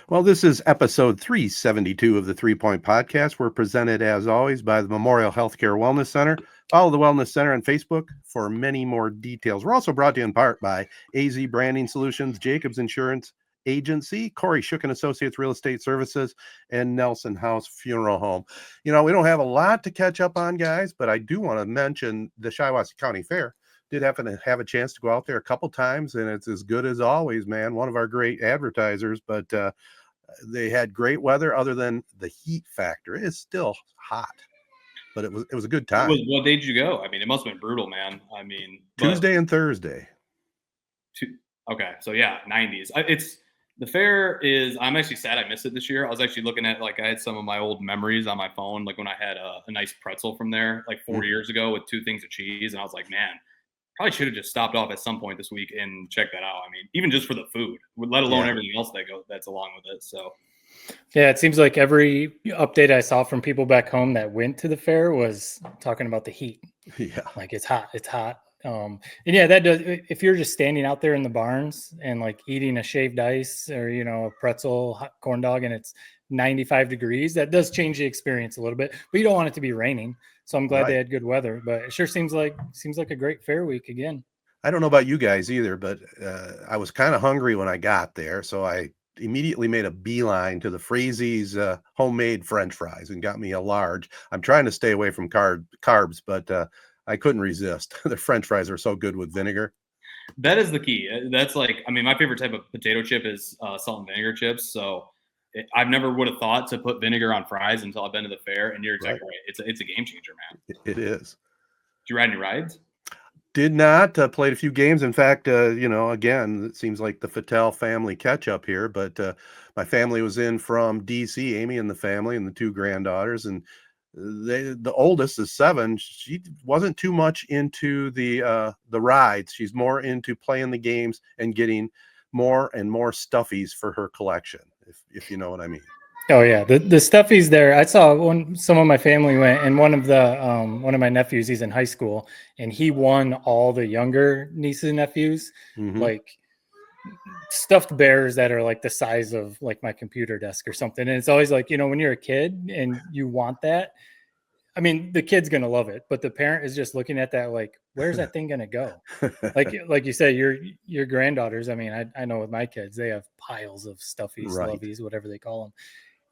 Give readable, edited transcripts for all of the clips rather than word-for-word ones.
Well, this is episode 372 of the 3 Point Podcast. We're presented, as always, by the Memorial Healthcare Wellness Center. Follow the Wellness Center on Facebook for many more details. We're also brought to you in part by AZee Branding Solutions, Jacobs Insurance Agency, Kori Shook and Associates Real Estate Services, and Nelson House Funeral Home. We don't have a lot to catch up on, guys, but I do want to mention the Shiawassee County Fair. Did happen to have a chance to go out there a couple times, and it's as good as always, man. One of our great advertisers, but they had great weather other than the heat factor. It's still hot, but it was a good time. What day did you go? I mean, it must have been brutal, man. I mean, Tuesday and Thursday. Okay, so yeah, 90s. The fair is. I'm actually sad I missed it this year. I was actually looking at I had some of my old memories on my phone, like when I had a nice pretzel from there like 4 years ago with 2 things of cheese, and I was like, man, probably should have just stopped off at some point this week and checked that out. I mean, even just for the food, let alone everything else that's along with it. So, yeah, it seems like every update I saw from people back home that went to the fair was talking about the heat. Yeah, like it's hot. And yeah, that does. If you're just standing out there in the barns and like eating a shaved ice or a pretzel, hot corn dog, and it's 95 degrees, that does change the experience a little bit. But you don't want it to be raining. So I'm glad they had good weather, but it sure seems like a great fair week again. I don't know about you guys either, but I was kind of hungry when I got there, so I immediately made a beeline to the Frazee's homemade French fries and got me a large. I'm trying to stay away from carbs, but I couldn't resist. The French fries are so good with vinegar. That is the key. That's my favorite type of potato chip is salt and vinegar chips. So I've never would have thought to put vinegar on fries until I've been to the fair, and you're exactly right. It's a game changer, man. It is. Did you ride any rides? Did not. Played a few games. In fact, again, it seems like the Fattel family catch up here, but my family was in from DC, Amy and the family and the 2 granddaughters, and the oldest is 7. She wasn't too much into the rides. She's more into playing the games and getting more and more stuffies for her collection, if you know what I mean. Oh yeah, the stuffies there. I saw some of my family went, and one of my nephews, he's in high school, and he won all the younger nieces and nephews, like stuffed bears that are like the size of like my computer desk or something. And it's always like, when you're a kid and you want that, I mean, the kid's going to love it, but the parent is just looking at that like, where's that thing going to go? like you said, your granddaughters, I mean, I know with my kids, they have piles of stuffies, loveys, whatever they call them.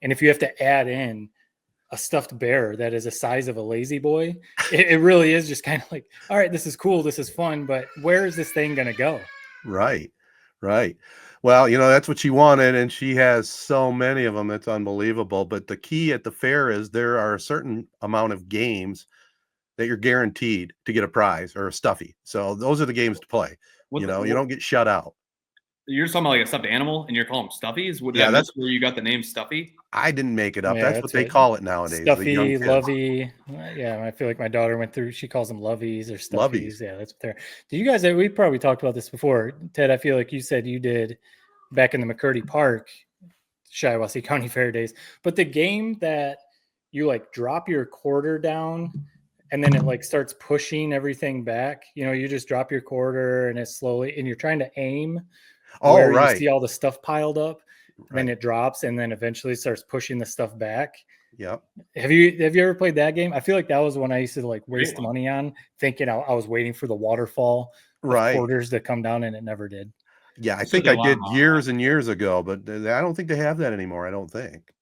And if you have to add in a stuffed bear that is the size of a lazy boy, it really is just kind of like, all right, this is cool, this is fun, but where is this thing going to go? Right. Well, that's what she wanted, and she has so many of them. It's unbelievable. But the key at the fair is there are a certain amount of games that you're guaranteed to get a prize or a stuffy. So those are the games to play. You don't get shut out. You're talking about like a stuffed animal, and you're calling them stuffies? That's where you got the name Stuffy? I didn't make it up. Yeah, that's what they call it nowadays. Stuffy, lovey. Yeah, I feel like my daughter went through. She calls them loveys or stuffies. Loveys. Yeah, that's what they're. Do you guys? We probably talked about this before, Ted. I feel like you said you did back in the McCurdy Park, Shiawassee County Fair days. But the game that you like drop your quarter down, and then it like starts pushing everything back. You just drop your quarter, and it's slowly, and you're trying to aim. You see all the stuff piled up, then it drops, and then eventually starts pushing the stuff back. Yep. Have you ever played that game? I feel like that was one I used to like waste money on, thinking I was waiting for the waterfall of quarters to come down, and it never did. Yeah, I think I did years and years ago, but I don't think they have that anymore. I don't think.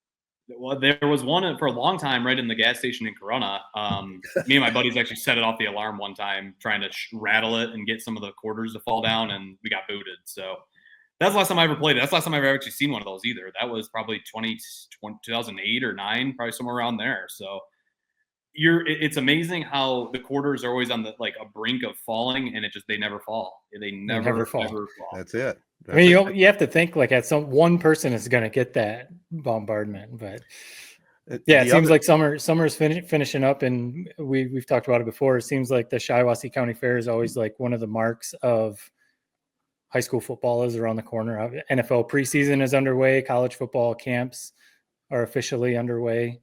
Well, there was one for a long time right in the gas station in Corona. Me and my buddies actually set it off the alarm one time, trying to rattle it and get some of the quarters to fall down, and we got booted. So that's the last time I ever played it. That's the last time I've ever actually seen one of those either. That was probably 2008 or 9, probably somewhere around there. So it's amazing how the quarters are always on the like a brink of falling, and they never fall. They never fall. That's it. I mean, you have to think like at one person is going to get that bombardment, but yeah, it seems like summer's finishing up, and we've talked about it before. It seems like the Shiawassee County Fair is always like one of the marks of high school football is around the corner. NFL preseason is underway. College football camps are officially underway.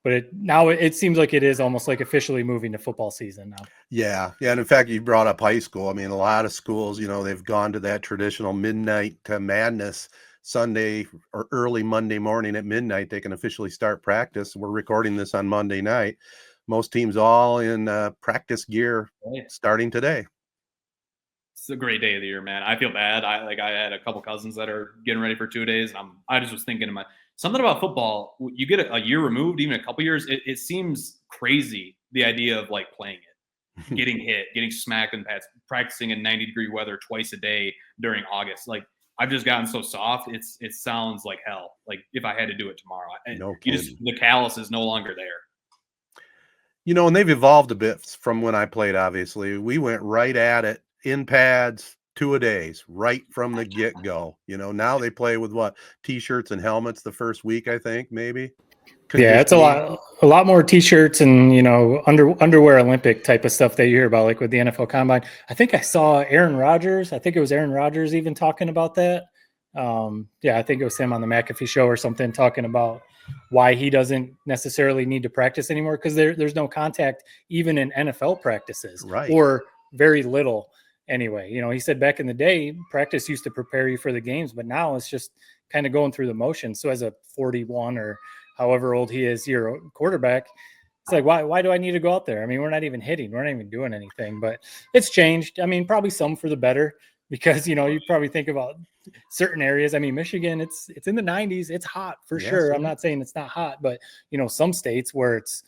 But now it seems like it is almost like officially moving to football season now. Yeah. And in fact, you brought up high school. I mean, a lot of schools, they've gone to that traditional midnight madness Sunday or early Monday morning at midnight, they can officially start practice. We're recording this on Monday night. Most teams all in practice gear starting today. It's a great day of the year, man. I feel bad. I had a couple cousins that are getting ready for 2 days, and I just was thinking something about football. You get a year removed, even a couple years. It seems crazy, the idea of like playing it, getting hit, getting smacked in pads, practicing in 90-degree weather twice a day during August. Like, I've just gotten so soft. It sounds like hell. Like if I had to do it tomorrow, the callus is no longer there. You know, and they've evolved a bit from when I played. Obviously, we went right at it in pads, 2-a-days, right from the get-go. You know, now they play with t-shirts and helmets the first week, I think, maybe. Yeah, it's a lot more t-shirts and, you know, underwear Olympic type of stuff that you hear about, like with the NFL Combine. I think I saw Aaron Rodgers. I think it was Aaron Rodgers even talking about that. Yeah, I think it was him on the McAfee show or something, talking about why he doesn't necessarily need to practice anymore, because there's no contact even in NFL practices, right? Or very little anyway. You know, he said back in the day, practice used to prepare you for the games, but now it's just kind of going through the motions. So as a 41 or however old he is, you're a quarterback. It's like, why do I need to go out there? I mean, we're not even hitting. We're not even doing anything, but it's changed. I mean, probably some for the better, because, you know, you probably think about certain areas. I mean, Michigan, it's in the 90s. It's hot for sure. I'm not saying it's not hot, but, you know, some states where it's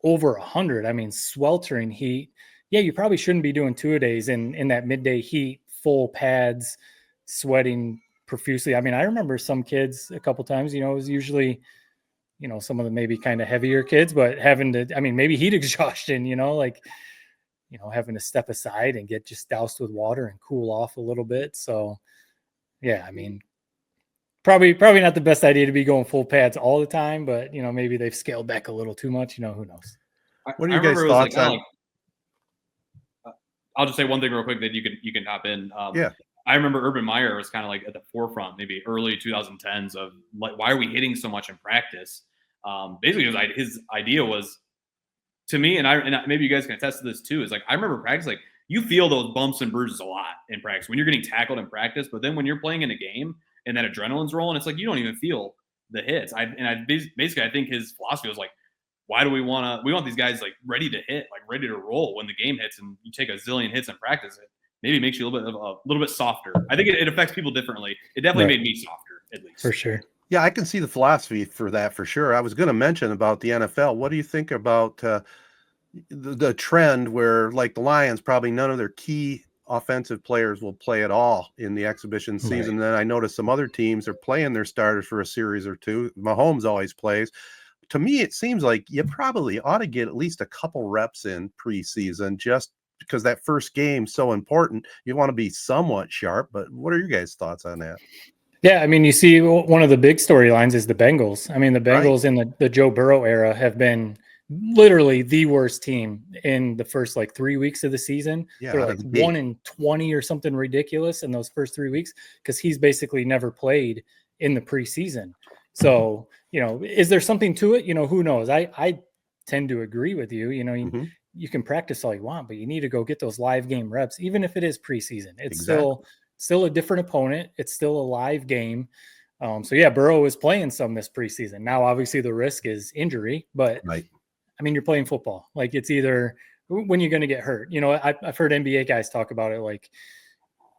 over 100, I mean, sweltering heat. Yeah, you probably shouldn't be doing 2-a-days in that midday heat, full pads, sweating profusely. I mean, I remember some kids a couple times, you know, it was usually, you know, some of the maybe kind of heavier kids, but having to, I mean, maybe heat exhaustion, you know, like, you know, having to step aside and get just doused with water and cool off a little bit. So, yeah, I mean, probably not the best idea to be going full pads all the time, but, you know, maybe they've scaled back a little too much, you know, who knows? What are your guys' thoughts on? I'll just say one thing real quick that you can hop in. Yeah. I remember Urban Meyer was kind of like at the forefront, maybe early 2010s, of like, why are we hitting so much in practice? Basically, his idea was, to me, and maybe you guys can attest to this too, is like, I remember practice, like, you feel those bumps and bruises a lot in practice when you're getting tackled in practice, but then when you're playing in a game and that adrenaline's rolling, it's like you don't even feel the hits. I think his philosophy was like, why do we want these guys like ready to hit, like ready to roll when the game hits, and you take a zillion hits in practice, it maybe makes you a little bit softer. I think it affects people differently. It definitely made me softer, at least. For sure. Yeah, I can see the philosophy for that for sure. I was going to mention about the NFL. What do you think about the trend where, like, the Lions, probably none of their key offensive players will play at all in the exhibition season? Right. Then I noticed some other teams are playing their starters for a series or two. Mahomes always plays. To me, it seems like you probably ought to get at least a couple reps in preseason, just because that first game's so important. You want to be somewhat sharp, but what are your guys' thoughts on that? Yeah, I mean, you see, one of the big storylines is the Bengals. I mean, the Bengals in the Joe Burrow era have been literally the worst team in the first like 3 weeks of the season. Yeah, they're like 1-20 or something ridiculous in those first 3 weeks, because he's basically never played in the preseason. So, you know, is there something to it? You know, who knows? I tend to agree with you. You know, you can practice all you want, but you need to go get those live game reps, even if it is preseason. It's still a different opponent. It's still a live game. So yeah, Burrow is playing some this preseason. Now, obviously the risk is injury, but I mean, you're playing football. Like, it's either when you're going to get hurt. You know, I've heard NBA guys talk about it. Like,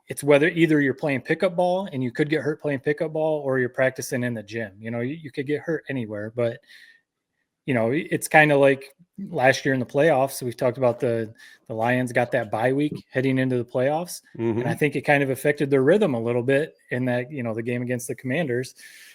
it's whether either you're playing pickup ball and you could get hurt playing pickup ball, or you're practicing in the gym. You know, you could get hurt anywhere, but you know, it's kind of like last year in the playoffs. We've talked about the Lions got that bye week heading into the playoffs. And I think it kind of affected their rhythm a little bit in that, you know, the game against the Commanders.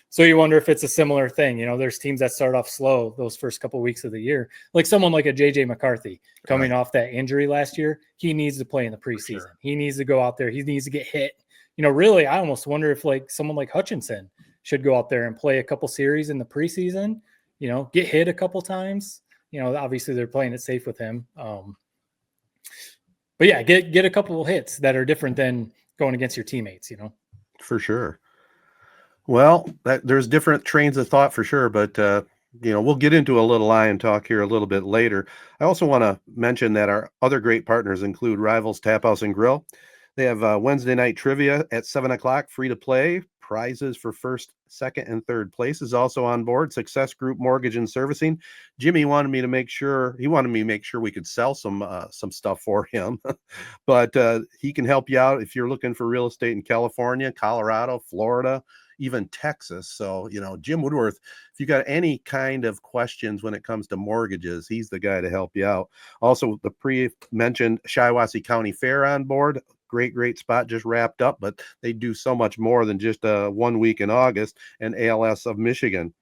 So you wonder if it's a similar thing. You know, there's teams that start off slow those first couple of weeks of the year, like someone like a JJ McCarthy coming off that injury last year. He needs to play in the preseason. Sure. He needs to go out there. He needs to get hit. You know, really, I almost wonder if like someone like Hutchinson should go out there and play a couple series in the preseason, you know, get hit a couple times. You know, obviously they're playing it safe with him. But yeah, get a couple of hits that are different than going against your teammates, you know. For sure. Well, there's different trains of thought for sure, but you know, we'll get into a little Lion talk here a little bit later. I also want to mention that our other great partners include Rivals, Taphouse, and Grille. They have Wednesday night trivia at 7 o'clock, free to play. prizes for first, second, and third place is also on board. Success Group Mortgage and Servicing. Jimmy wanted me to make sure we could sell some stuff for him, but he can help you out if you're looking for real estate in California, Colorado, Florida, even Texas. So, Jim Woodworth, if you got any kind of questions when it comes to mortgages, he's the guy to help you out. Also, the pre-mentioned Shiawassee County Fair on board. Great spot, just wrapped up, but they do so much more than just 1 week in August, and ALS of Michigan.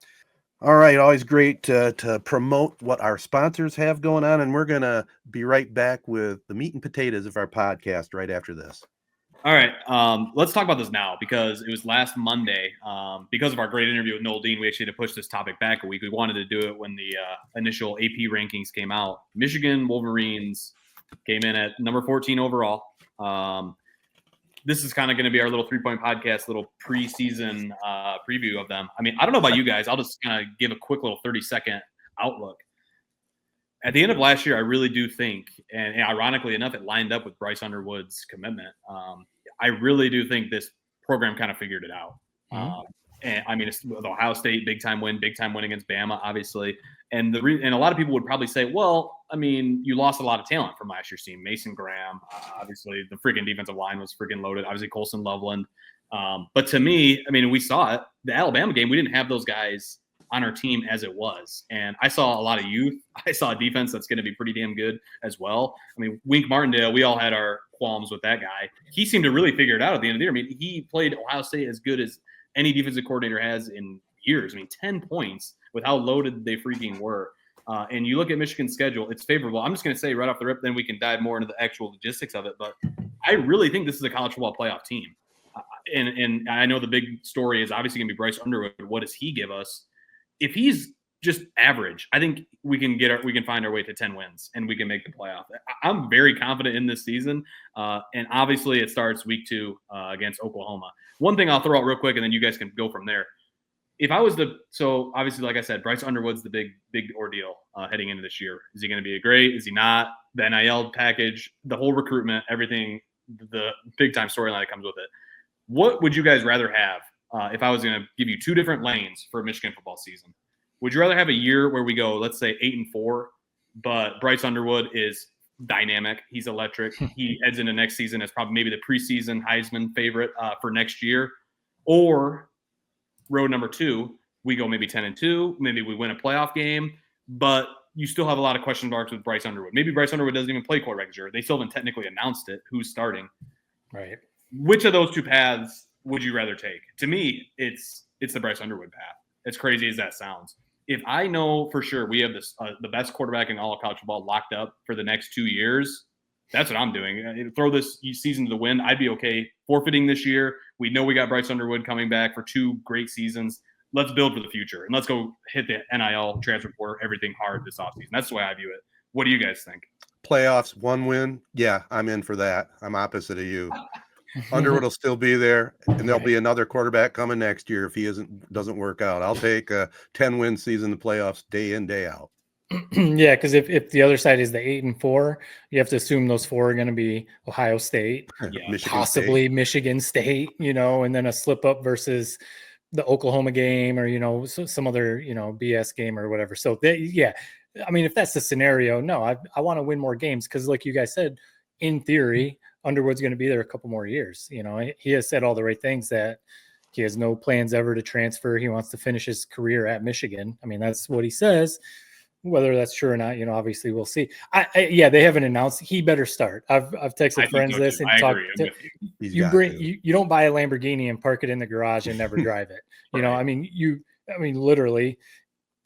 All right, always great to promote what our sponsors have going on, and we're going to be right back with the meat and potatoes of our podcast right after this. All right, let's talk about this now because it was last Monday. Because of our great interview with Noel Dean, we actually had to push this topic back a week. We wanted to do it when the initial AP rankings came out. Michigan Wolverines came in at number 14 overall. This is kind of going to be our little 3-point podcast, little preseason preview of them. I mean, I don't know about you guys. I'll just kind of give a quick little 30-second outlook. At the end of last year, I really do think, and ironically enough, it lined up with Bryce Underwood's commitment. I really do think this program kind of figured it out. And I mean, it's the Ohio State big time win against Bama, obviously. And and a lot of people would probably say, well, I mean, you lost a lot of talent from last year's team. Mason Graham, obviously the freaking defensive line was freaking loaded. Obviously Colson Loveland. But to me, I mean, we saw it. The Alabama game, we didn't have those guys on our team as it was. And I saw a lot of youth. I saw a defense that's going to be pretty damn good as well. I mean, Wink Martindale, we all had our qualms with that guy. He seemed to really figure it out at the end of the year. I mean, he played Ohio State as good as any defensive coordinator has in years. I mean, 10 points with how loaded they freaking were. And you look at Michigan's schedule, it's favorable. I'm just going to say right off the rip, then we can dive more into the actual logistics of it. But I really think this is a college football playoff team. And I know the big story is obviously going to be Bryce Underwood. What does he give us? If he's just average, I think we can find our way to 10 wins and we can make the playoff. I'm very confident in this season. And obviously it starts week 2 against Oklahoma. One thing I'll throw out real quick, and then you guys can go from there. If I was so obviously, like I said, Bryce Underwood's the big ordeal heading into this year. Is he going to be a great? Is he not? The NIL package, the whole recruitment, everything, the big time storyline that comes with it. What would you guys rather have if I was going to give you 2 different lanes for a Michigan football season? Would you rather have a year where we go, let's say 8-4, but Bryce Underwood is dynamic. He's electric. He heads into next season as probably maybe the preseason Heisman favorite for next year. Or road number 2, we go maybe 10-2. Maybe we win a playoff game, but you still have a lot of question marks with Bryce Underwood. Maybe Bryce Underwood doesn't even play quarterback this year. They still haven't technically announced it, who's starting. Right. Which of those 2 paths would you rather take? To me, it's the Bryce Underwood path. As crazy as that sounds. If I know for sure we have this the best quarterback in all of college football locked up for the next 2 years, that's what I'm doing. Throw this season to the wind. I'd be okay forfeiting this year. We know we got Bryce Underwood coming back for 2 great seasons. Let's build for the future, and let's go hit the NIL transfer portal, everything hard this offseason. That's the way I view it. What do you guys think? Playoffs, 1 win. Yeah, I'm in for that. I'm opposite of you. Underwood will still be there, and there'll be another quarterback coming next year if he doesn't work out. I'll take a 10-win season in the playoffs day in, day out. Yeah, because if the other side is the 8-4, you have to assume those 4 are going to be Ohio State, possibly Michigan State, and then a slip up versus the Oklahoma game or some other BS game or whatever. So I mean, if that's the scenario, no, I want to win more games because, like you guys said, in theory, Underwood's going to be there a couple more years. He has said all the right things that he has no plans ever to transfer. He wants to finish his career at Michigan. I mean, that's what he says. Whether that's true or not, obviously we'll see. They haven't announced. He better start. I've texted friends this and talked. You don't buy a Lamborghini and park it in the garage and never drive it. Right. I mean, literally.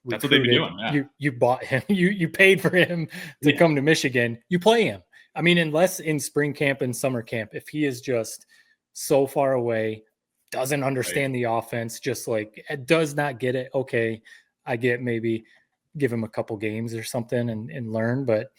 That's what they've been doing. Yeah. You bought him. You paid for him to come to Michigan. You play him. I mean, unless in spring camp and summer camp, if he is just so far away, doesn't understand the offense, just like does not get it. Okay, I get maybe give him a couple games or something and learn. But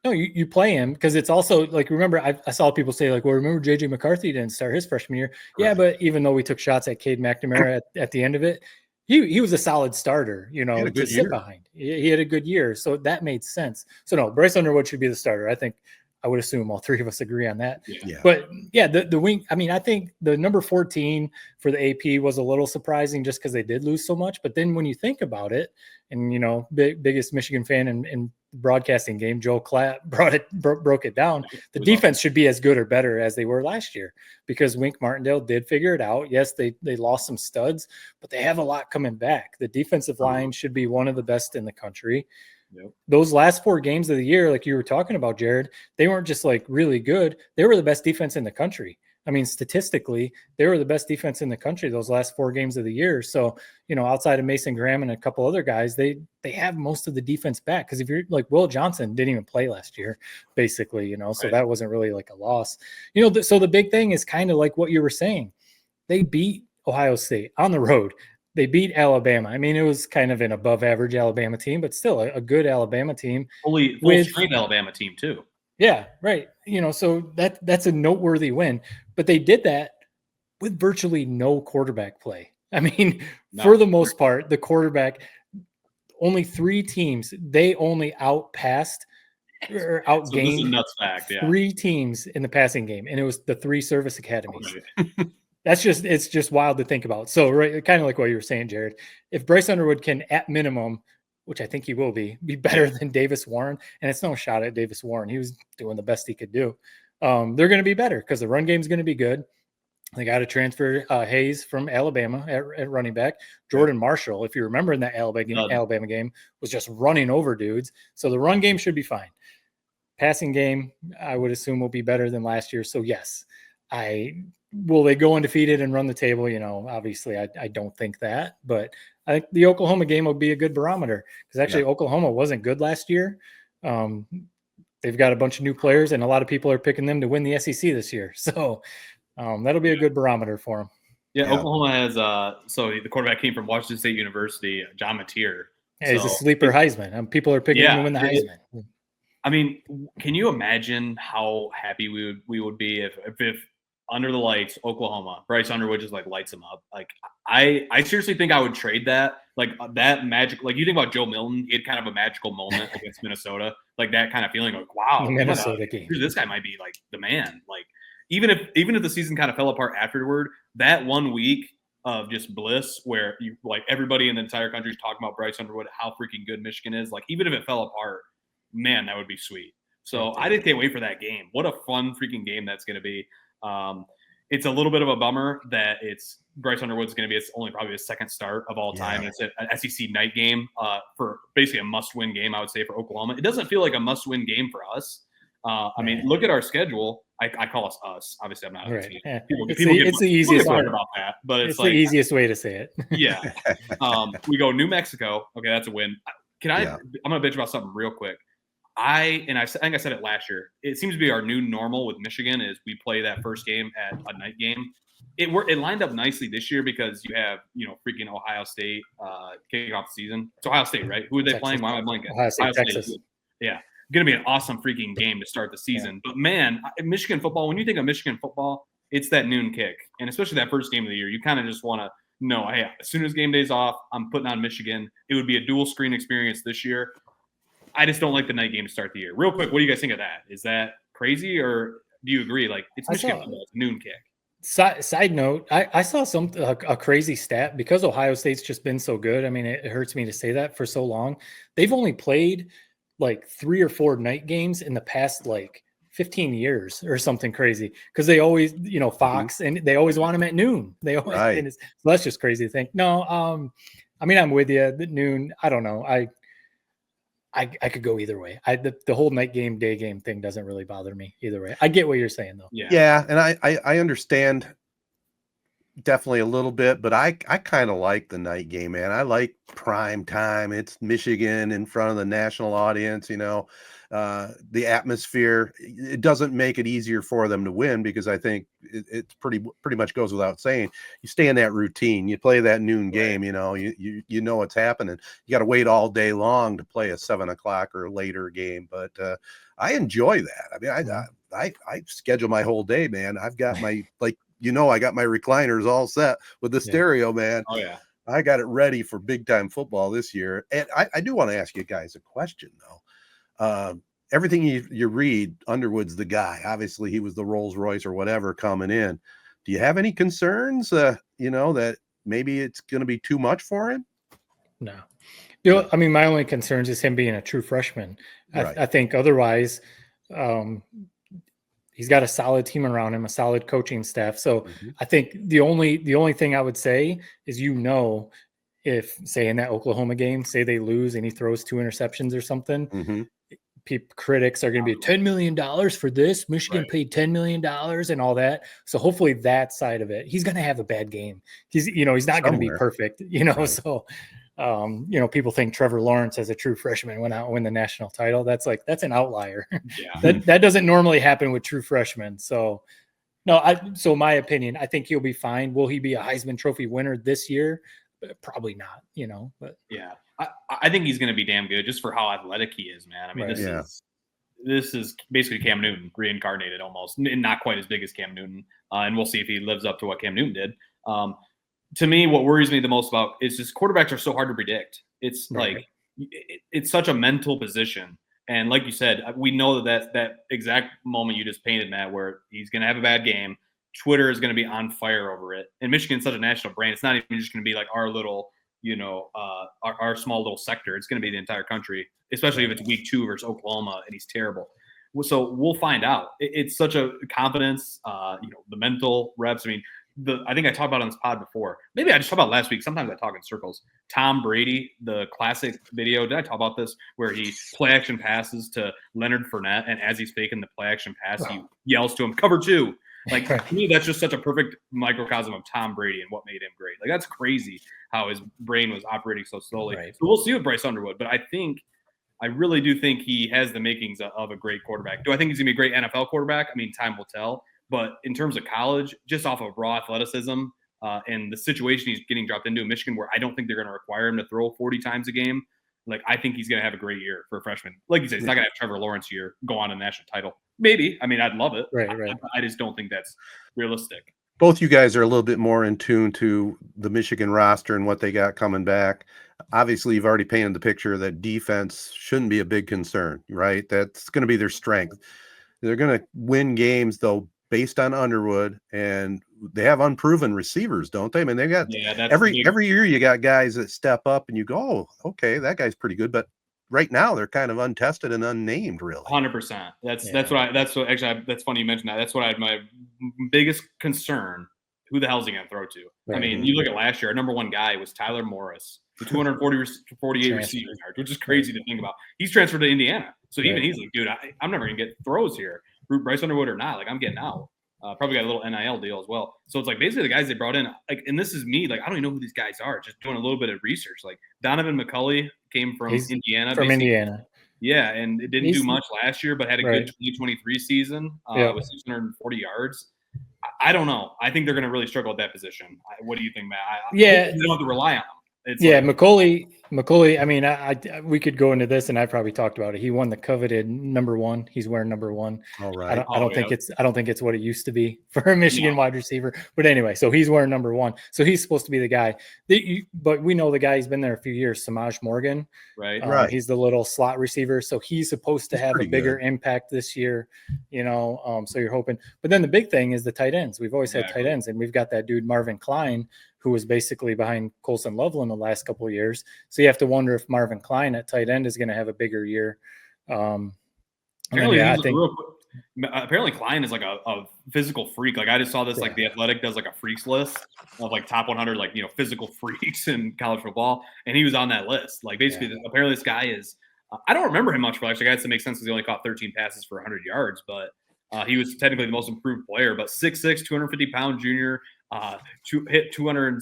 no, you play him because it's also like, remember, I saw people say like, well, remember JJ McCarthy didn't start his freshman year. Right. Yeah, but even though we took shots at Cade McNamara at the end of it, he was a solid starter, to sit behind. He had a good year. So that made sense. So no, Bryce Underwood should be the starter. I think I would assume all three of us agree on that. Yeah. But yeah, the wing, I mean, I think the number 14 for the AP was a little surprising just because they did lose so much. But then when you think about it, and, you know, biggest Michigan fan in broadcasting game, Joel Klatt broke it down. The defense should be as good or better as they were last year because Wink Martindale did figure it out. Yes, they lost some studs, but they have a lot coming back. The defensive line should be one of the best in the country. Yep. Those last 4 games of the year, like you were talking about, Jared, they weren't just like really good. They were the best defense in the country. I mean, statistically, they were the best defense in the country those last 4 games of the year. So, you know, outside of Mason Graham and a couple other guys, they have most of the defense back. Because if you're like Will Johnson didn't even play last year, basically, you know, so that wasn't really like a loss. You know, so the big thing is kind of like what you were saying. They beat Ohio State on the road. They beat Alabama. I mean, it was kind of an above average Alabama team, but still a good Alabama team. Full strength Alabama team too. Yeah, right. You know, so that's a noteworthy win, but they did that with virtually no quarterback play. I mean, for the most part, the quarterback, only 3 teams, they only outpassed or outgained so this is a nuts fact, 3 teams in the passing game, and it was the 3 service academies. It's just wild to think about. So, right, kind of like what you were saying, Jared, if Bryce Underwood can, at minimum, which I think he will be better than Davis Warren. And it's no shot at Davis Warren. He was doing the best he could do. They're going to be better because the run game is going to be good. They got to transfer Hayes from Alabama at running back. Jordan Marshall, if you remember in that Alabama game, was just running over dudes. So the run game should be fine. Passing game, I would assume, will be better than last year. So, yes, will they go undefeated and run the table? You know, obviously, I don't think that. But I think the Oklahoma game will be a good barometer because actually Oklahoma wasn't good last year. They've got a bunch of new players, and a lot of people are picking them to win the SEC this year. So that'll be a good barometer for them. Yeah, Oklahoma has so the quarterback came from Washington State University, John Mateer. Yeah, he's a sleeper Heisman. People are picking him to win the Heisman. I mean, can you imagine how happy we would be if under the lights, Oklahoma, Bryce Underwood just like lights him up. Like I seriously think I would trade that. Like that magic, like you think about Joe Milton, he had kind of a magical moment against Minnesota, like that kind of feeling like, wow, Minnesota game. This guy might be like the man. Like even if the season kind of fell apart afterward, that 1 week of just bliss where you like everybody in the entire country is talking about Bryce Underwood, how freaking good Michigan is. Like even if it fell apart, man, that would be sweet. So I just can't wait for that game. What a fun freaking game that's going to be. It's a little bit of a bummer that it's Bryce Underwood's going to be probably his second start of all time. And it's an SEC night game for basically a must-win game, I would say, for Oklahoma. It doesn't feel like a must-win game for us. I mean, look at our schedule. I call us. Obviously, I'm not. Right. Yeah. It's the easiest way about that, but it's like, the easiest way to say it. Yeah. We go New Mexico. Okay, that's a win. I'm gonna bitch about something real quick. I think I said it last year. It seems to be our new normal with Michigan is we play that first game at a night game. It lined up nicely this year because you have freaking Ohio State kicking off the season. It's Ohio State, right? Who are they playing? Why am I blanking? Ohio State, Texas. Yeah, going to be an awesome freaking game to start the season. Yeah. But man, Michigan football. When you think of Michigan football, it's that noon kick, and especially that first game of the year, you kind of just want to know, hey, as soon as game day's off, I'm putting on Michigan. It would be a dual screen experience this year. I just don't like the night game to start the year. Real quick, what do you guys think of that? Is that crazy, or do you agree? Like it's Michigan football, it's a noon kick. Side note, I saw a crazy stat because Ohio State's just been so good. I mean, it hurts me to say that for so long. They've only played like 3 or 4 night games in the past like 15 years or something crazy because they always, Fox and they always want them at noon. They always, so that's just crazy to think. No, I mean, I'm with you. The noon, I don't know. I could go either way. The whole night game, day game thing doesn't really bother me either way. I get what you're saying though. Yeah. And I understand definitely a little bit, but I kind of like the night game, man. I like prime time. It's Michigan in front of the national audience, the atmosphere. It doesn't make it easier for them to win because I think it's pretty much goes without saying. You stay in that routine, you play that noon game, you know what's happening. You got to wait all day long to play a 7 o'clock or later game, but I enjoy that. I mean, I schedule my whole day, man. I've got my I got my recliners all set with the stereo, man. Oh yeah. I got it ready for big time football this year. And I do want to ask you guys a question though. everything you read, Underwood's the guy. Obviously, he was the Rolls Royce or whatever coming in. Do you have any concerns, that maybe it's going to be too much for him? No. I mean, my only concerns is him being a true freshman. Right. I think otherwise, he's got a solid team around him, a solid coaching staff. So I think the only thing I would say is, if, say, in that Oklahoma game, say they lose and he throws 2 interceptions or something, critics are going to be $10 million for this. Michigan paid $10 million and all that. So hopefully that side of it, he's going to have a bad game. He's not going to be perfect, so. People think Trevor Lawrence as a true freshman went out and win the national title. That's an outlier. Yeah. that doesn't normally happen with true freshmen. So so my opinion, I think he'll be fine. Will he be a Heisman Trophy winner this year? Probably not, but yeah, I think he's going to be damn good just for how athletic he is, man. I mean, this is basically Cam Newton reincarnated almost, and not quite as big as Cam Newton. And we'll see if he lives up to what Cam Newton did. To me, what worries me the most about is just quarterbacks are so hard to predict. It's it's such a mental position. And like you said, we know that exact moment you just painted, Matt, where he's going to have a bad game. Twitter is going to be on fire over it. And Michigan's such a national brand. It's not even just going to be like our little, our small little sector. It's going to be the entire country, especially if it's week 2 versus Oklahoma and he's terrible. So we'll find out. It's such a confidence, the mental reps. I mean, I think I talked about on this pod before. Maybe I just talked about last week. Sometimes I talk in circles. Tom Brady, the classic video. Did I talk about this? Where he play action passes to Leonard Fournette, and as he's faking the play action pass, he yells to him, "Cover 2." Like, to me, that's just such a perfect microcosm of Tom Brady and what made him great. Like, that's crazy how his brain was operating so slowly. Right. So we'll see with Bryce Underwood, but I really do think he has the makings of a great quarterback. Do I think he's going to be a great NFL quarterback? I mean, time will tell. But in terms of college, just off of raw athleticism and the situation he's getting dropped into in Michigan, where I don't think they're going to require him to throw 40 times a game, like, I think he's going to have a great year for a freshman. Like you said, he's not going to have Trevor Lawrence year, go on a national title. Maybe. I mean, I'd love it. Right. I just don't think that's realistic. Both you guys are a little bit more in tune to the Michigan roster and what they got coming back. Obviously, you've already painted the picture that defense shouldn't be a big concern, right? That's going to be their strength. They're going to win games, though, based on Underwood, and they have unproven receivers, don't they? I mean, they got every year you got guys that step up and you go, oh, okay, that guy's pretty good. But right now they're kind of untested and unnamed, really. 100%. That's funny you mentioned that. That's what my biggest concern. Who the hell is he going to throw to? Right. I mean, you look at last year, our number 1 guy was Tyler Morris, the 248 receiving yards, which is crazy to think about. He's transferred to Indiana. So even he's like, dude, I'm never going to get throws here. Bryce Underwood or not, like, I'm getting out. Probably got a little NIL deal as well. So it's like basically the guys they brought in, like, and this is me, like, I don't even know who these guys are, just doing a little bit of research. Like, Donovan McCulley came from Indiana. Indiana. Yeah, and it didn't do much last year, but had a good 2023 season with 640 yards. I don't know. I think they're going to really struggle at that position. What do you think, Matt? You don't have to rely on them. McCulley. I mean, we could go into this, and I probably talked about it. He won the coveted number 1. He's wearing number 1. All right. I don't think it's what it used to be for a Michigan wide receiver. But anyway, so he's wearing number 1. So he's supposed to be the guy. But we know the guy. He's been there a few years. Samaj Morgan. Right. He's the little slot receiver. So he's supposed to have a bigger impact this year. So you're hoping. But then the big thing is the tight ends. We've always had tight ends, and we've got that dude Marvin Klein, who was basically behind Colson Loveland the last couple of years. So you have to wonder if Marvin Klein at tight end is going to have a bigger year. Apparently Klein is like a physical freak. Like, I just saw this, like, The Athletic does like a freaks list of like top 100, like, physical freaks in college football. And he was on that list. Like, basically, apparently this guy is, I don't remember him much, but actually I guess it makes sense because he only caught 13 passes for 100 yards, but he was technically the most improved player, but 6'6", 250-pound junior, hit 200.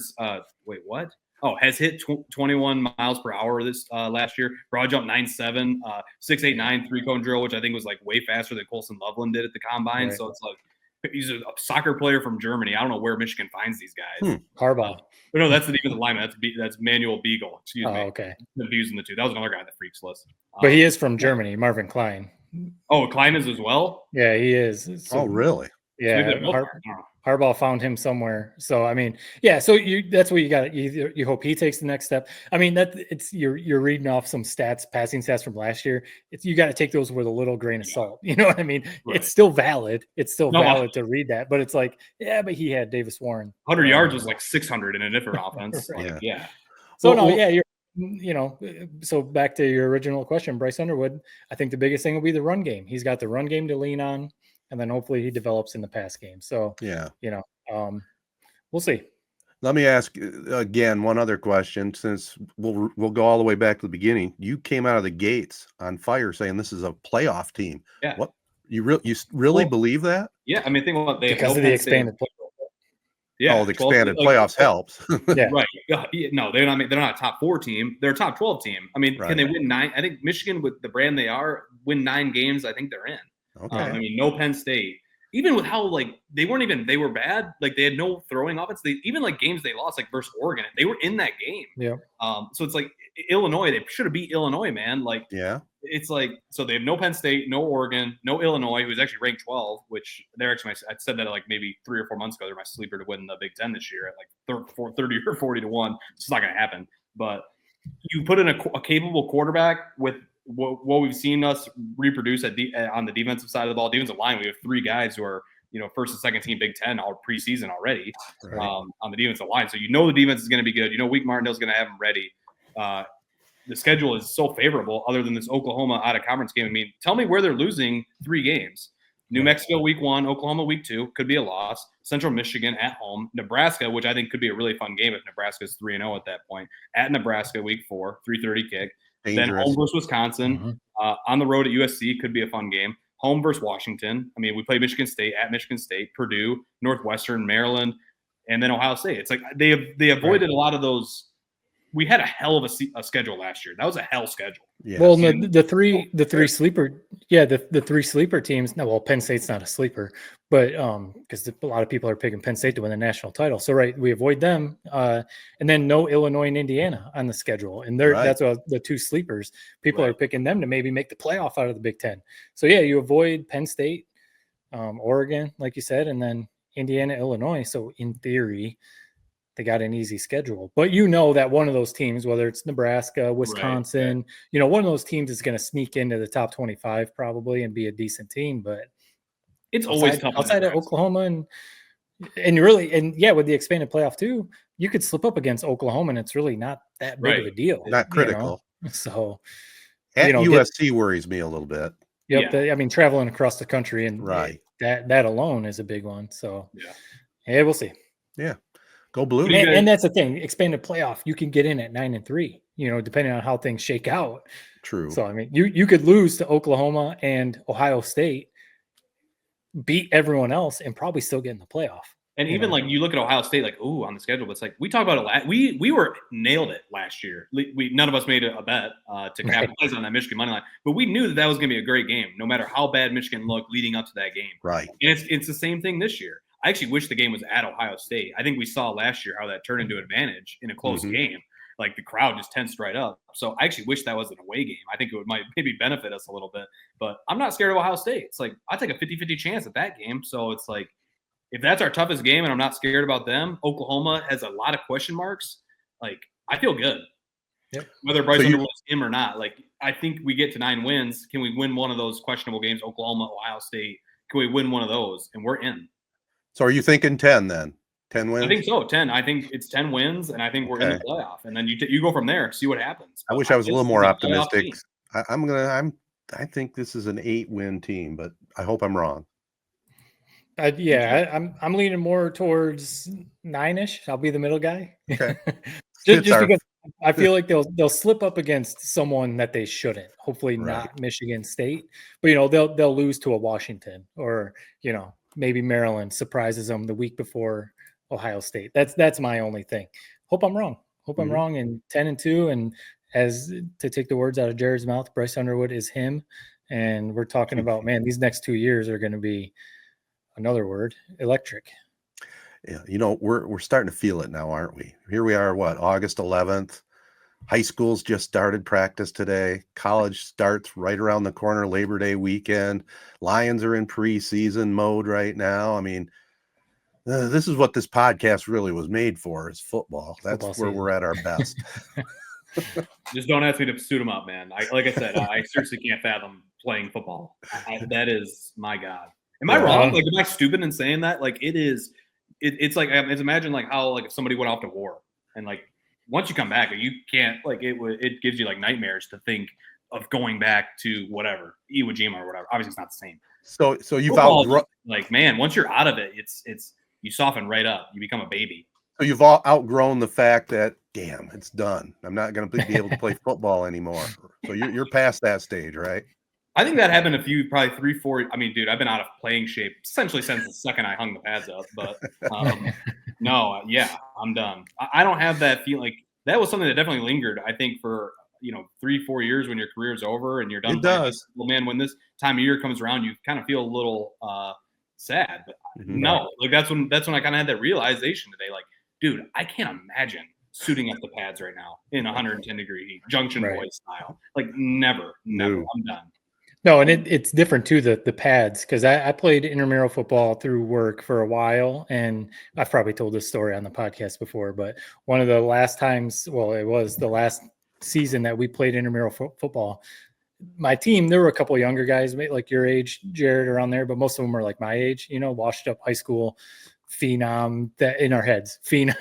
Has hit 21 miles per hour this last year. Broad jump 9.7, 6.89 3-cone drill, which I think was like way faster than Colson Loveland did at the combine. Right. So it's like, he's a soccer player from Germany. I don't know where Michigan finds these guys. Harbaugh. But no, that's the defensive lineman. That's Manuel Beagle. Excuse me. Okay. Confusing the two. That was another guy on the freaks list. But he is from Germany, Marvin Klein. Oh, Klein is as well? Yeah, he is. So, really? Yeah. Harbaugh found him somewhere. So I mean, yeah. So that's what you got. You hope he takes the next step. I mean, you're reading off some passing stats from last year. You got to take those with a little grain of salt. You know what I mean? Right. It's still valid. It's still valid to read that, but it's like, yeah, but he had Davis Warren. 100 yards was like 600 in a different offense. Right. Like, yeah. So so back to your original question, Bryce Underwood, I think the biggest thing will be the run game. He's got the run game to lean on, and then hopefully he develops in the pass game. So, we'll see. Let me ask again one other question, since we'll go all the way back to the beginning. You came out of the gates on fire saying this is a playoff team. Yeah. What you really believe that? Yeah, I mean, think about they because of the expanded playoff. Yeah, the expanded playoffs helps. Yeah, right. No, they're not a top 4 team. They're a top 12 team. I mean, Can they win 9? I think Michigan, with the brand they are, win 9 games. I think they're in. Okay. I mean, no Penn State. Even with how they were bad. Like they had no throwing offense. Even games they lost, like versus Oregon, they were in that game. Yeah. So it's like Illinois. They should have beat Illinois, man. It's like, so they have no Penn State, no Oregon, no Illinois, who's actually ranked 12, which they're actually, I said that maybe 3 or 4 months ago, they're my sleeper to win the Big Ten this year at 30 or 40 to 1. It's not going to happen. But you put in a capable quarterback with what we've seen us reproduce on the defensive side of the ball, defensive line. We have 3 guys who are, first and second team Big Ten all preseason already on the defensive line. So the defense is going to be good. Wink Martindale's going to have them ready. The schedule is so favorable other than this Oklahoma out-of-conference game. I mean, tell me where they're losing 3 games. New Mexico week 1, Oklahoma week 2, could be a loss. Central Michigan at home. Nebraska, which I think could be a really fun game if Nebraska is 3-0 at that point. At Nebraska week 4, 3:30 kick. Dangerous. Then home versus Wisconsin. On the road at USC could be a fun game. Home versus Washington. I mean, we play Michigan State at Michigan State, Purdue, Northwestern, Maryland, and then Ohio State. It's like they avoided a lot of those. We had a hell of a schedule last year. That was a hell schedule. Yes. Well, the three sleeper teams. No, well, Penn State's not a sleeper, but because a lot of people are picking Penn State to win the national title. So we avoid them, and then no Illinois and Indiana on the schedule, and that's the 2 sleepers. People are picking them to maybe make the playoff out of the Big Ten. So you avoid Penn State, Oregon, like you said, and then Indiana, Illinois. So in theory, they got an easy schedule, but that one of those teams, whether it's Nebraska, Wisconsin, one of those teams is going to sneak into the top 25 probably and be a decent team. But it's always tough outside of Oklahoma with the expanded playoff too, you could slip up against Oklahoma and it's really not that big of a deal. Not critical. So at USC worries me a little bit. Yep. Yeah. I mean, traveling across the country and that alone is a big one. So yeah, we'll see. Yeah. Go Blue. And that's the thing. Expanded playoff, you can get in at 9-3, depending on how things shake out. True. So, I mean, you could lose to Oklahoma and Ohio State, beat everyone else, and probably still get in the playoff. And even you look at Ohio State, on the schedule, but it's we talk about it. We were nailed it last year. None of us made a bet to capitalize on that Michigan money line, but we knew that was going to be a great game, no matter how bad Michigan looked leading up to that game. Right. And it's the same thing this year. I actually wish the game was at Ohio State. I think we saw last year how that turned into advantage in a close game. The crowd just tensed right up. So I actually wish that was an away game. I think it might maybe benefit us a little bit. But I'm not scared of Ohio State. It's I take a 50-50 chance at that game. So it's if that's our toughest game and I'm not scared about them, Oklahoma has a lot of question marks. I feel good. Yep. Whether Bryce Underwood is him or not. I think we get to 9 wins. Can we win one of those questionable games? Oklahoma, Ohio State. Can we win one of those? And we're in. So are you thinking 10 then? 10 wins? I think so. 10. I think it's 10 wins, and I think we're in the playoff. And then you go from there, see what happens. I wish I was a little more optimistic. I think this is an 8-win team, but I hope I'm wrong. I'm leaning more towards 9-ish. I'll be the middle guy. Okay. just because I feel like they'll slip up against someone that they shouldn't. Hopefully not Michigan State, but they'll lose to a Washington or maybe Maryland surprises them the week before Ohio State. That's my only thing. Hope I'm wrong. I'm wrong. And 10-2, and as to take the words out of Jared's mouth, Bryce Underwood is him. And we're talking about, man, these next 2 years are going to be, another word, electric. Yeah, we're starting to feel it now, aren't we? Here we are, August 11th. High school's just started practice today. College starts right around the corner, Labor Day weekend. Lions are in preseason mode right now. I mean, This is what this podcast really was made for, is football. That's Football where season. we're at our best. Just don't ask me to suit them up, man. Like I said, I seriously can't fathom playing football. That is, my God. Am I wrong? Like, am I stupid in saying that? Like, it's like, it's imagine like how like if somebody went off to war and like once you come back, you can't like it gives you like nightmares to think of going back to whatever Iwo Jima or whatever. Obviously, it's not the same. So you've outgrown, like, man, once you're out of it, it's you soften right up. You become a baby. So you've all outgrown the fact that, damn, it's done. I'm not going to be able to play football anymore. So you're past that stage, right? I think that happened probably 3, 4. I mean, dude, I've been out of playing shape essentially since the second I hung the pads up. But no, yeah, I'm done. I don't have that feeling. Like, that was something that definitely lingered, I think, for 3, 4 years when your career is over and you're done. It does. Well, man, when this time of year comes around, you kind of feel a little sad. But no, like that's when I kind of had that realization today. Like, dude, I can't imagine suiting up the pads right now in 110-degree heat, junction boy style. Like, never. No. I'm done. No, and it's different too, the pads, because I played intramural football through work for a while, and I've probably told this story on the podcast before, but one of the last times, well, it was the last season that we played intramural football. My team, there were a couple of younger guys, like your age, Jared, around there, but most of them were like my age, washed up high school phenom that in our heads, thinking that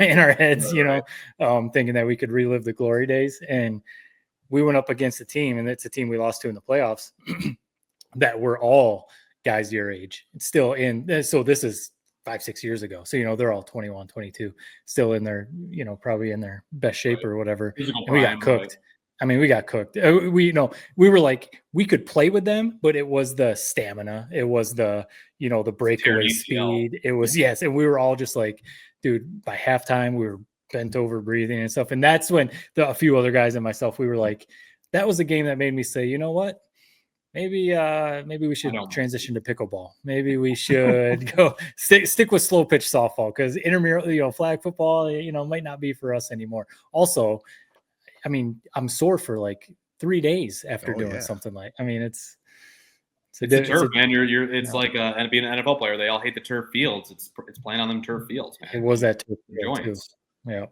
we could relive the glory days. And we went up against a team, and it's a team we lost to in the playoffs that were all guys your age. It's still in. So this is 5-6 years ago. So, they're all 21, 22, still in their, probably in their best shape or whatever. And we got cooked. I mean, we got cooked. We were like, we could play with them, but it was the stamina. It was the breakaway speed. It was, yes. And we were all just like, dude, by halftime, we were bent over breathing and stuff. And that's when a few other guys and myself, we were like, that was a game that made me say, you know what? Maybe we should transition to pickleball. Maybe we should go stick with slow pitch softball, because intramural, flag football, might not be for us anymore. Also, I mean, I'm sore for like 3 days after doing something like. I mean, it's a turf, man. It's like being an NFL player. They all hate the turf fields. It's playing on them turf fields, man. It was that turf field too. Yeah.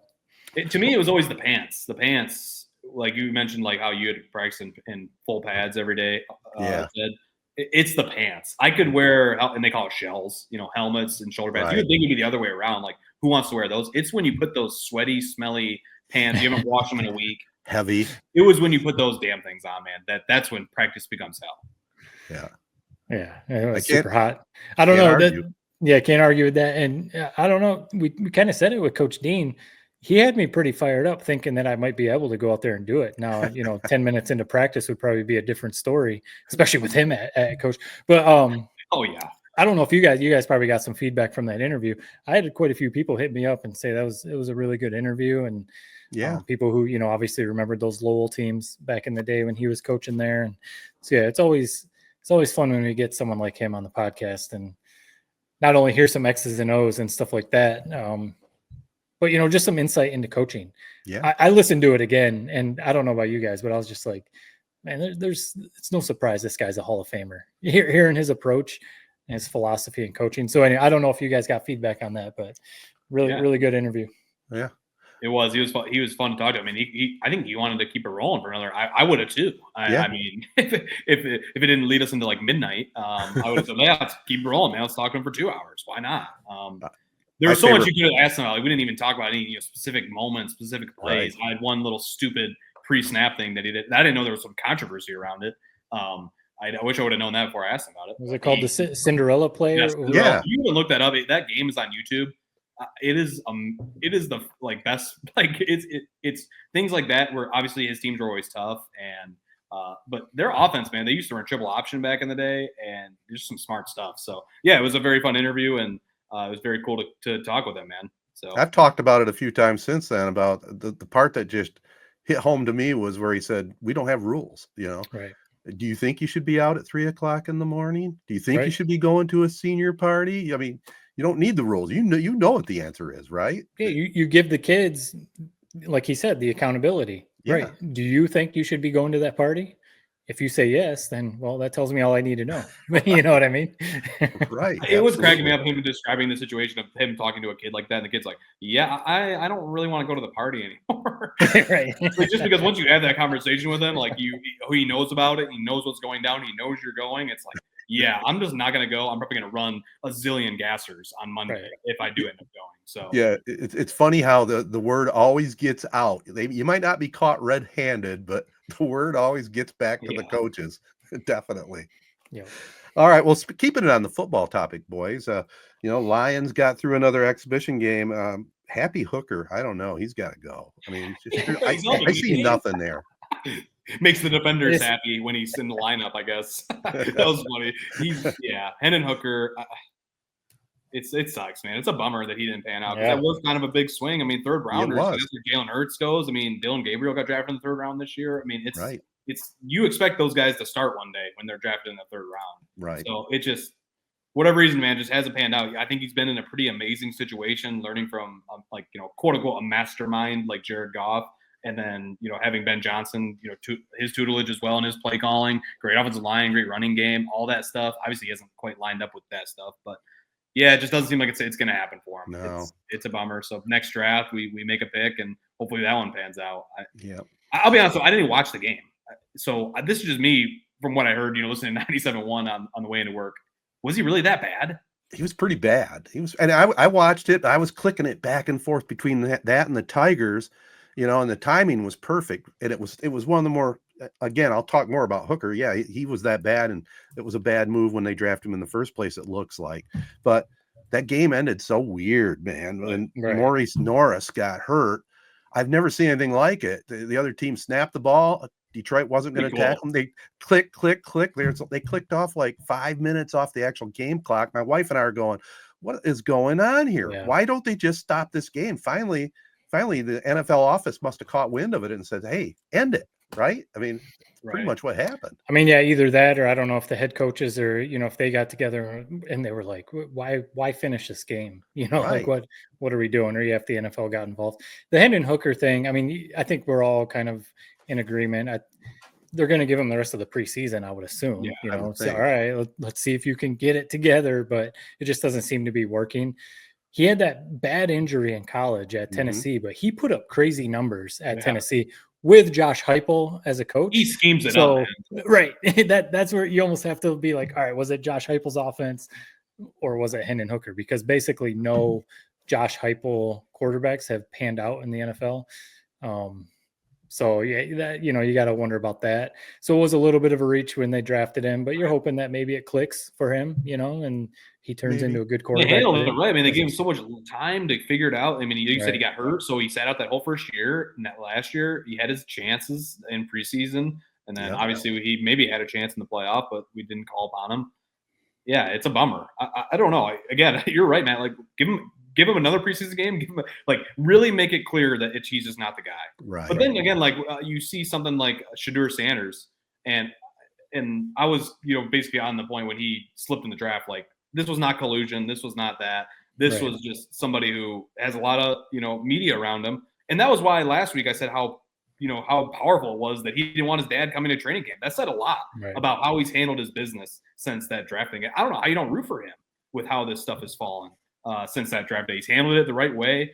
To me, it was always the pants. The pants, like you mentioned, like how you had practice in full pads every day. It's the pants. I could wear, and they call it shells, helmets and shoulder pads. You would think it'd be the other way around. Like, who wants to wear those? It's when you put those sweaty, smelly pants. You haven't washed them in a week. Heavy. It was when you put those damn things on, man. That's when practice becomes hell. Yeah. It was super hot. I don't know. I can't argue with that. And I don't know. We kind of said it with Coach Dean. He had me pretty fired up, thinking that I might be able to go out there and do it. Now, 10 minutes into practice would probably be a different story, especially with him at coach. But oh yeah, I don't know if you guys probably got some feedback from that interview. I had quite a few people hit me up and say it was a really good interview, and people who obviously remembered those Lowell teams back in the day when he was coaching there. And so it's always fun when we get someone like him on the podcast and not only hear some X's and O's and stuff like that. But just some insight into coaching. Yeah, I listened to it again, and I don't know about you guys, but I was just like, man, it's no surprise this guy's a Hall of Famer. Hearing his approach and his philosophy in coaching. So anyway, I don't know if you guys got feedback on that, but really good interview. Yeah, it was. He was fun to talk to. I mean, I think he wanted to keep it rolling for another. I would have too. I mean, if it didn't lead us into like midnight, I would have said, yeah, let's keep rolling, man. Let's talk to him for 2 hours. Why not? There was so much you could have asked him about. Like, we didn't even talk about any specific moments, specific plays. I had one little stupid pre-snap thing that he did. I didn't know there was some controversy around it. I wish I would have known that before I asked him about it. Was it called the Cinderella play? Yes, yeah. You can look that up. That game is on YouTube. It is the best. Like it's things like that where obviously his teams are always tough, and but their offense, man, they used to run triple option back in the day, and there's some smart stuff. So yeah, it was a very fun interview, and it was very cool to talk with him, man. So I've talked about it a few times since then. About the part that just hit home to me was where he said, "We don't have rules." Right? Do you think you should be out at 3:00 in the morning? Do you think you should be going to a senior party? I mean, you don't need the rules. You know what the answer is, right? Yeah, you give the kids, like he said, the accountability. Yeah. Right? Do you think you should be going to that party? if you say yes, then, well, that tells me all I need to know. You know what I mean? Right. It was cracking me up, him describing the situation of him talking to a kid like that, and the kid's like, yeah, I don't really want to go to the party anymore. Right. Like, just because once you have that conversation with him, like he knows about it, he knows what's going down, he knows you're going. It's like, yeah, I'm just not going to go. I'm probably going to run a zillion gassers on Monday if I do end up going. So yeah, it's funny how the word always gets out. You might not be caught red-handed, but the word always gets back to the coaches. Definitely. Yeah. All right. Well, keeping it on the football topic, boys. Lions got through another exhibition game. Happy Hooker. I don't know. He's got to go. I mean, I see nothing there. Makes the defenders happy when he's in the lineup, I guess. That was funny. Hendon Hooker. It sucks, man. It's a bummer that he didn't pan out, because that was kind of a big swing. I mean, third rounder. So that's where Jalen Hurts goes. I mean, Dylan Gabriel got drafted in the third round this year. I mean, it's you expect those guys to start one day when they're drafted in the third round. Right. So it just, whatever reason, man, just hasn't panned out. I think he's been in a pretty amazing situation, learning from quote unquote, a mastermind like Jared Goff. And then, having Ben Johnson, his tutelage as well, and his play calling, great offensive line, great running game, all that stuff. Obviously, he hasn't quite lined up with that stuff, but yeah, it just doesn't seem like it's going to happen for him. No. It's a bummer. So next draft, we make a pick, and hopefully that one pans out. I'll be honest, I didn't watch the game. So this is just me from what I heard, listening to 97.1 on the way into work. Was he really that bad? He was pretty bad. And I watched it. I was clicking it back and forth between that and the Tigers. And the timing was perfect. And it was one of the more, again, I'll talk more about Hooker. Yeah, he was that bad. And it was a bad move when they drafted him in the first place, it looks like. But that game ended so weird, man. When Maurice Norris got hurt, I've never seen anything like it. The other team snapped the ball. Detroit wasn't going to tackle them. They click. They clicked off like 5 minutes off the actual game clock. My wife and I are going, what is going on here? Yeah. Why don't they just stop this game? Finally, the NFL office must have caught wind of it and said, hey, end it, right? I mean, pretty much what happened. I mean, yeah, either that, or I don't know if the head coaches or, if they got together and they were like, why finish this game? Like what are we doing? Or if the NFL got involved. The Hendon Hooker thing, I mean, I think we're all kind of in agreement. They're going to give him the rest of the preseason, I would assume. Yeah, so, all right, let's see if you can get it together, but it just doesn't seem to be working. He had that bad injury in college at Tennessee, but he put up crazy numbers at Tennessee with Josh Heupel as a coach. He schemes it up. Right. That's where you almost have to be like, all right, was it Josh Heupel's offense or was it Hendon Hooker? Because basically no Josh Heupel quarterbacks have panned out in the NFL. So yeah, you got to wonder about that. So it was a little bit of a reach when they drafted him, but you're hoping that maybe it clicks for him, and he turns into a good quarterback. They handled it right. I mean, they gave him so much time to figure it out. I mean, you said he got hurt, so he sat out that whole first year. And that last year, he had his chances in preseason, and then obviously he maybe had a chance in the playoff, but we didn't call upon him. Yeah, it's a bummer. I don't know. Again, you're right, Matt. Like, give him another preseason game. Give him really make it clear that he's just not the guy. Right. But then again, you see something like Shedeur Sanders, and I was basically on the point when he slipped in the draft. Like, this was not collusion. This was not that. This was just somebody who has a lot of media around him, and that was why last week I said how powerful it was that he didn't want his dad coming to training camp. That said a lot about how he's handled his business since that drafting. I don't know how you don't root for him with how this stuff has fallen. Since that draft day, he's handled it the right way.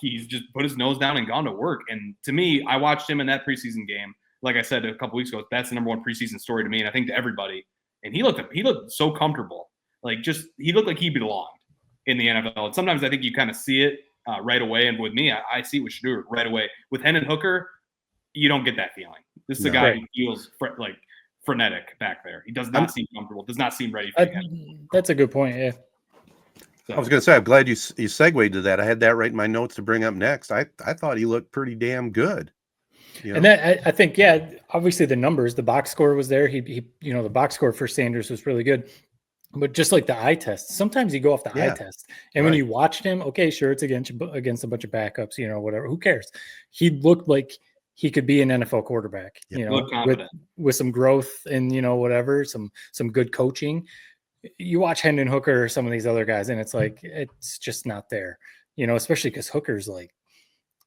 He's just put his nose down and gone to work. And to me, I watched him in that preseason game. Like I said a couple weeks ago, that's the number one preseason story to me, and I think to everybody. And he looked so comfortable. He looked like he belonged in the NFL. And sometimes I think you kind of see it right away. And with me, I see it with Shedeur right away. With Hendon Hooker, you don't get that feeling. This is a guy who feels frenetic back there. He does not seem comfortable. Does not seem ready for the game. That's a good point. Yeah. So. I was going to say, I'm glad you segued to that. I had that right in my notes to bring up next. I thought he looked pretty damn good. And that I think, obviously the numbers, the box score was there. He the box score for Sanders was really good. But just like the eye test, sometimes you go off the eye test. And when you watched him, okay, sure, it's against a bunch of backups, whatever. Who cares? He looked like he could be an NFL quarterback, with some growth and, whatever, some good coaching. You watch Hendon Hooker or some of these other guys, and it's like, it's just not there, especially because Hooker's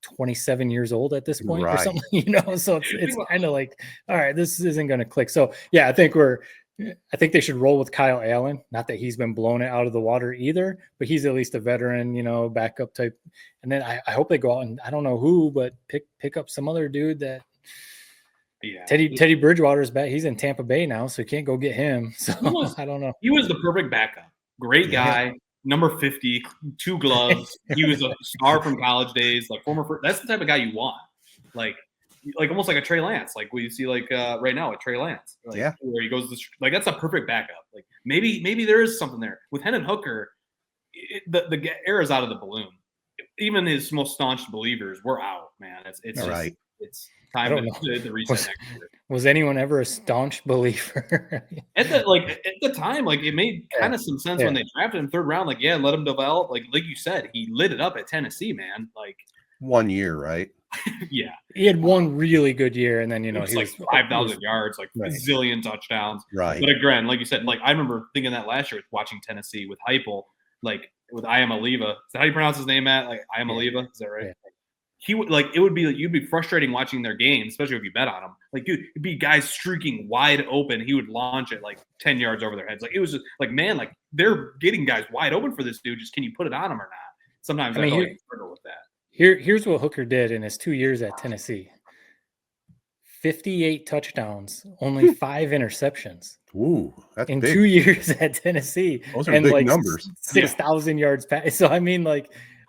27 years old at this point or Right. something, so it's kind of like, all right, this isn't going to click. So yeah, I think they should roll with Kyle Allen. Not that he's been blown it out of the water either, but he's at least a veteran, backup type. And then I hope they go out and I don't know who, but pick up some other dude that Teddy Bridgewater's back. He's in Tampa Bay now, so you can't go get him. So I don't know. He was the perfect backup. Great guy. Number 50, 2 gloves. He was a star from college days, like that's the type of guy you want. Like almost like a Trey Lance, like we see right now with Trey Lance. Where he goes that's a perfect backup. Like maybe there is something there. With Hendon Hooker, the air is out of the balloon. Even his most staunch believers, we're out, man. It's all right. It's time to reset next year. Was anyone ever a staunch believer? At the time, it made kind of some sense when they drafted him 3rd round. Let him develop. Like you said, he lit it up at Tennessee, man. 1 year, right? Yeah, he had one really good year, and then he was 5,000 yards, a zillion touchdowns. Right. But again, like you said, I remember thinking that last year watching Tennessee with Heupel, with Iamaleava. Is that how you pronounce his name, Matt? Iamaleava, is that right? Yeah. He would it would be you'd be frustrating watching their games, especially if you bet on them. Dude, it'd be guys streaking wide open. He would launch it 10 yards over their heads. It was just man, they're getting guys wide open for this dude. Just can you put it on him or not? Sometimes I struggle with that. Here's what Hooker did in his 2 years at Tennessee. 58 touchdowns, only 5 interceptions. Ooh, that's in big. 2 years at Tennessee. Those are big numbers. 6,000 yards pass. So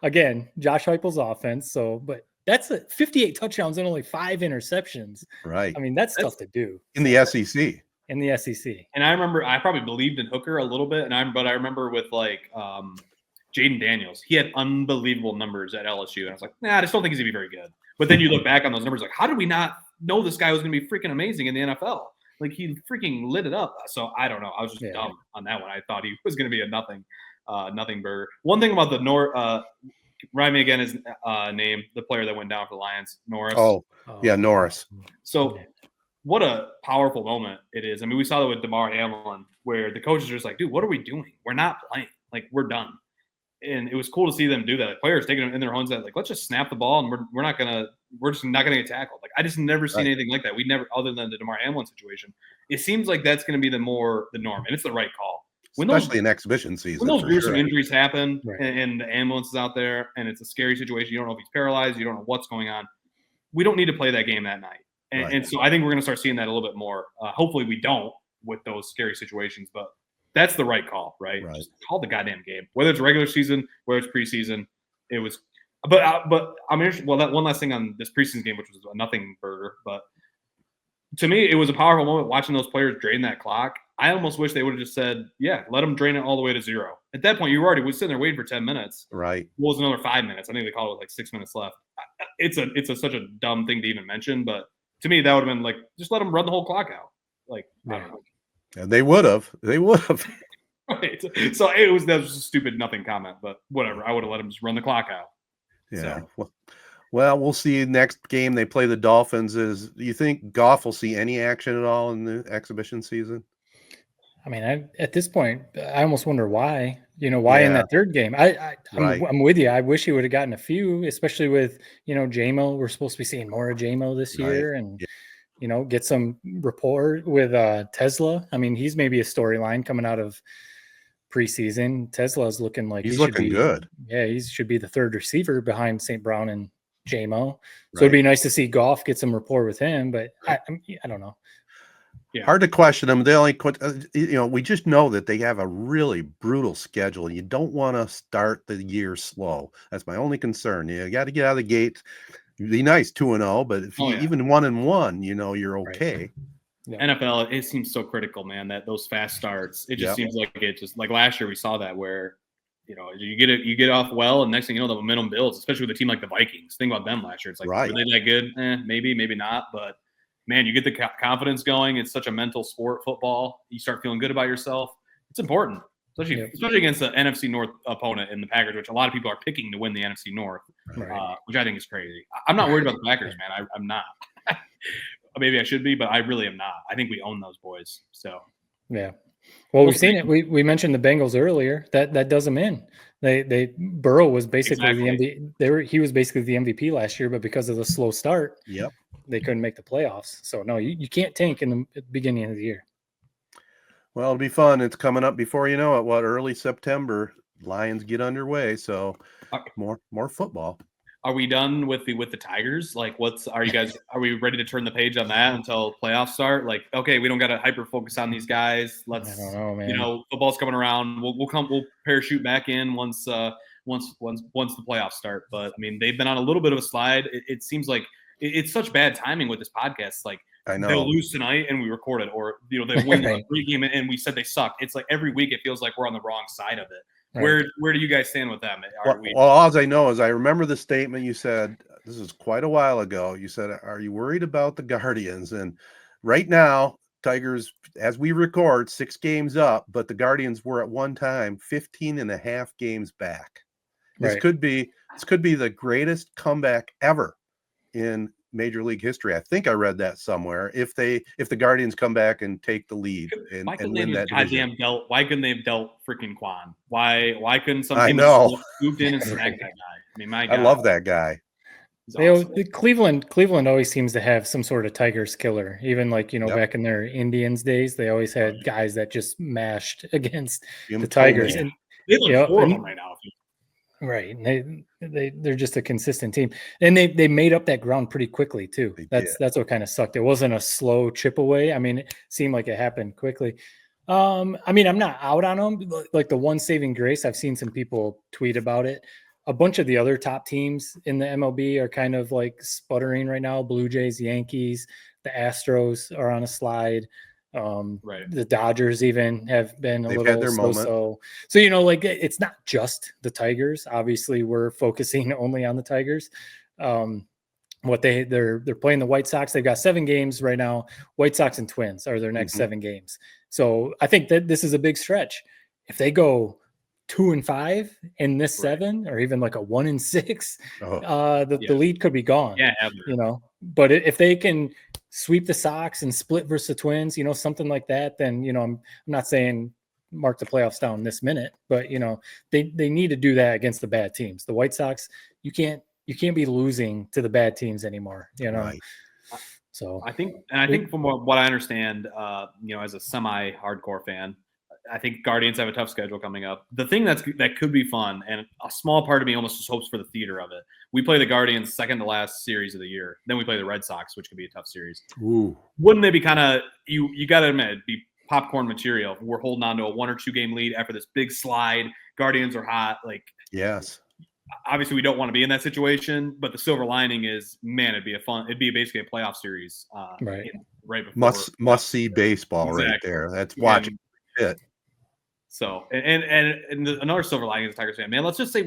again, Josh Heupel's offense. But that's 58 touchdowns and only 5 interceptions. Right. That's tough to do in the SEC. In the SEC. And I remember I probably believed in Hooker a little bit, but I remember with Jaden Daniels, he had unbelievable numbers at LSU, and I was like, I just don't think he's gonna be very good. But then you look back on those numbers, how did we not know this guy was gonna be freaking amazing in the NFL? He freaking lit it up. So I don't know. I was just dumb on that one. I thought he was gonna be a nothing burger. One thing about the remind me again his name, the player that went down for the Lions, Norris. Oh yeah, Norris. So what a powerful moment it is. We saw that with DeMar Hamlin, where the coaches are just dude, what are we doing? We're not playing. We're done. And it was cool to see them do that. Players taking it in their own set, let's just snap the ball and we're just not gonna get tackled. I just never seen anything like that. We never, other than the DeMar Hamlin situation. It seems like that's gonna be the norm, and it's the right call. Especially in exhibition season. When those gruesome injuries happen and the ambulance is out there and it's a scary situation, you don't know if he's paralyzed, you don't know what's going on. We don't need to play that game that night. And so I think we're gonna start seeing that a little bit more. Hopefully we don't with those scary situations, but that's the right call, right? Just call the goddamn game, whether it's regular season, whether it's preseason. It was, but I'm interested. Well, that one last thing on this preseason game, which was a nothing burger, but to me, it was a powerful moment watching those players drain that clock. I almost wish they would have just said, let them drain it all the way to 0. At that point, you were already sitting there waiting for 10 minutes. Right. What was another 5 minutes? I think they called it 6 minutes left. It's such a dumb thing to even mention, but to me, that would have been just let them run the whole clock out. I don't know. And they would have. Right. So that was a stupid nothing comment, but whatever. I would have let them just run the clock out. Yeah. So. Well, we'll see. Next game they play the Dolphins. Do you think Goff will see any action at all in the exhibition season? At this point, I almost wonder why. Why in that 3rd game? I'm with you. I wish he would have gotten a few, especially with JMO. We're supposed to be seeing more of JMO this year, and get some rapport with Tesla. He's maybe a storyline coming out of preseason. Tesla's looking like he's looking good. Yeah, he should be the 3rd receiver behind St. Brown and JMO. So it'd be nice to see Goff get some rapport with him, but I don't know. Yeah. Hard to question them. They only, we just know that they have a really brutal schedule. You don't want to start the year slow. That's my only concern. You got to get out of the gate. Be nice 2-0, but if you even 1-1, you're okay. Right. Yeah. NFL, it seems so critical, man. That those fast starts. It just seems like last year we saw that where you get off well, and next thing you know, the momentum builds. Especially with a team like the Vikings. Think about them last year. It's were they that good? Maybe not, but. Man, you get the confidence going. It's such a mental sport, football. You start feeling good about yourself. It's important, especially against the NFC North opponent in the Packers, which a lot of people are picking to win the NFC North, which I think is crazy. I'm not worried about the Packers, man. I'm not. Maybe I should be, but I really am not. I think we own those boys. So yeah. Well, we've seen it. We mentioned the Bengals earlier. That does them in. Burrow was basically Exactly. the MVP. He was basically the MVP last year, but because of the slow start, Yep. they couldn't make the playoffs. So no, you can't tank in the beginning of the year. Well, it'll be fun. It's coming up before you know it. Early September, Lions get underway. So more football. Are we done with the Tigers? Like, are we ready to turn the page on that until playoffs start? Like, okay, we don't got to hyper focus on these guys. Let's, I don't know, man. Football's coming around. We'll parachute back in once the playoffs start. But I mean, they've been on a little bit of a slide. It seems like it's such bad timing with this podcast. Like, I know they'll lose tonight and we record it, or they win Right. a great game and we said they suck. It's like every week it feels like we're on the wrong side of it. Right. Where do you guys stand with them? All I know is I remember the statement you said. This is quite a while ago. You said, "Are you worried about the Guardians?" And right now, Tigers, as we record, 6 games up, but the Guardians were at one time 15 and a half games back. This Right. could be the greatest comeback ever in Major League history. I think I read that somewhere. If the Guardians come back and take the lead and win that division. Why couldn't they have dealt freaking Quan? Why couldn't some I team know. have scooped in and snagged that guy? I mean, my God. I love that guy. Cleveland always seems to have some sort of Tigers killer. Even like, Yep. back in their Indians days, they always had guys that just mashed against Jim the Tigers. Thome. And They look horrible right now. right. They're just a consistent team. And they made up that ground pretty quickly too. That's what kind of sucked. It wasn't a slow chip away. I mean, it seemed like it happened quickly. I mean, I'm not out on them. Like the one saving grace, I've seen some people tweet about it. A bunch of the other top teams in the MLB are kind of like sputtering right now. Blue Jays, Yankees, the Astros are on a slide. Right. The Dodgers even have been They've had their moment. So like it's not just the Tigers. Obviously, we're focusing only on the Tigers. They're playing the White Sox. They've got 7 games right now. White Sox and Twins are their next 7 games. So I think that this is a big stretch. If they go 2-5 in this 7, or even like a 1-6, the lead could be gone. Yeah, But if they can sweep the Sox and split versus the Twins, something like that, then I'm not saying mark the playoffs down this minute, but they need to do that against the bad teams. The White Sox, you can't be losing to the bad teams anymore. Right. So I think from what I understand, as a semi-hardcore fan, I think Guardians have a tough schedule coming up. The thing that could be fun, and a small part of me almost just hopes for the theater of it. We play the Guardians second to last series of the year. Then we play the Red Sox, which could be a tough series. Ooh. Wouldn't it be kind of you got to admit, be popcorn material? We're holding on to a 1 or 2 game lead after this big slide. Guardians are hot. Like, yes. Obviously, we don't want to be in that situation, but the silver lining is, man, it'd be basically a playoff series. Right. Right before Must see baseball right there. That's watching it. So and another silver lining as a Tigers fan, man. Let's just say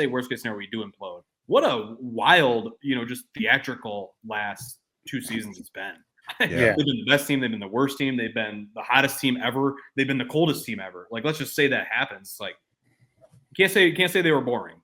worst case scenario we do implode. What a wild, just theatrical last 2 seasons it's been. Yeah. They've been the best team. They've been the worst team. They've been the hottest team ever. They've been the coldest team ever. Like, let's just say that happens. Like, you can't say they were boring.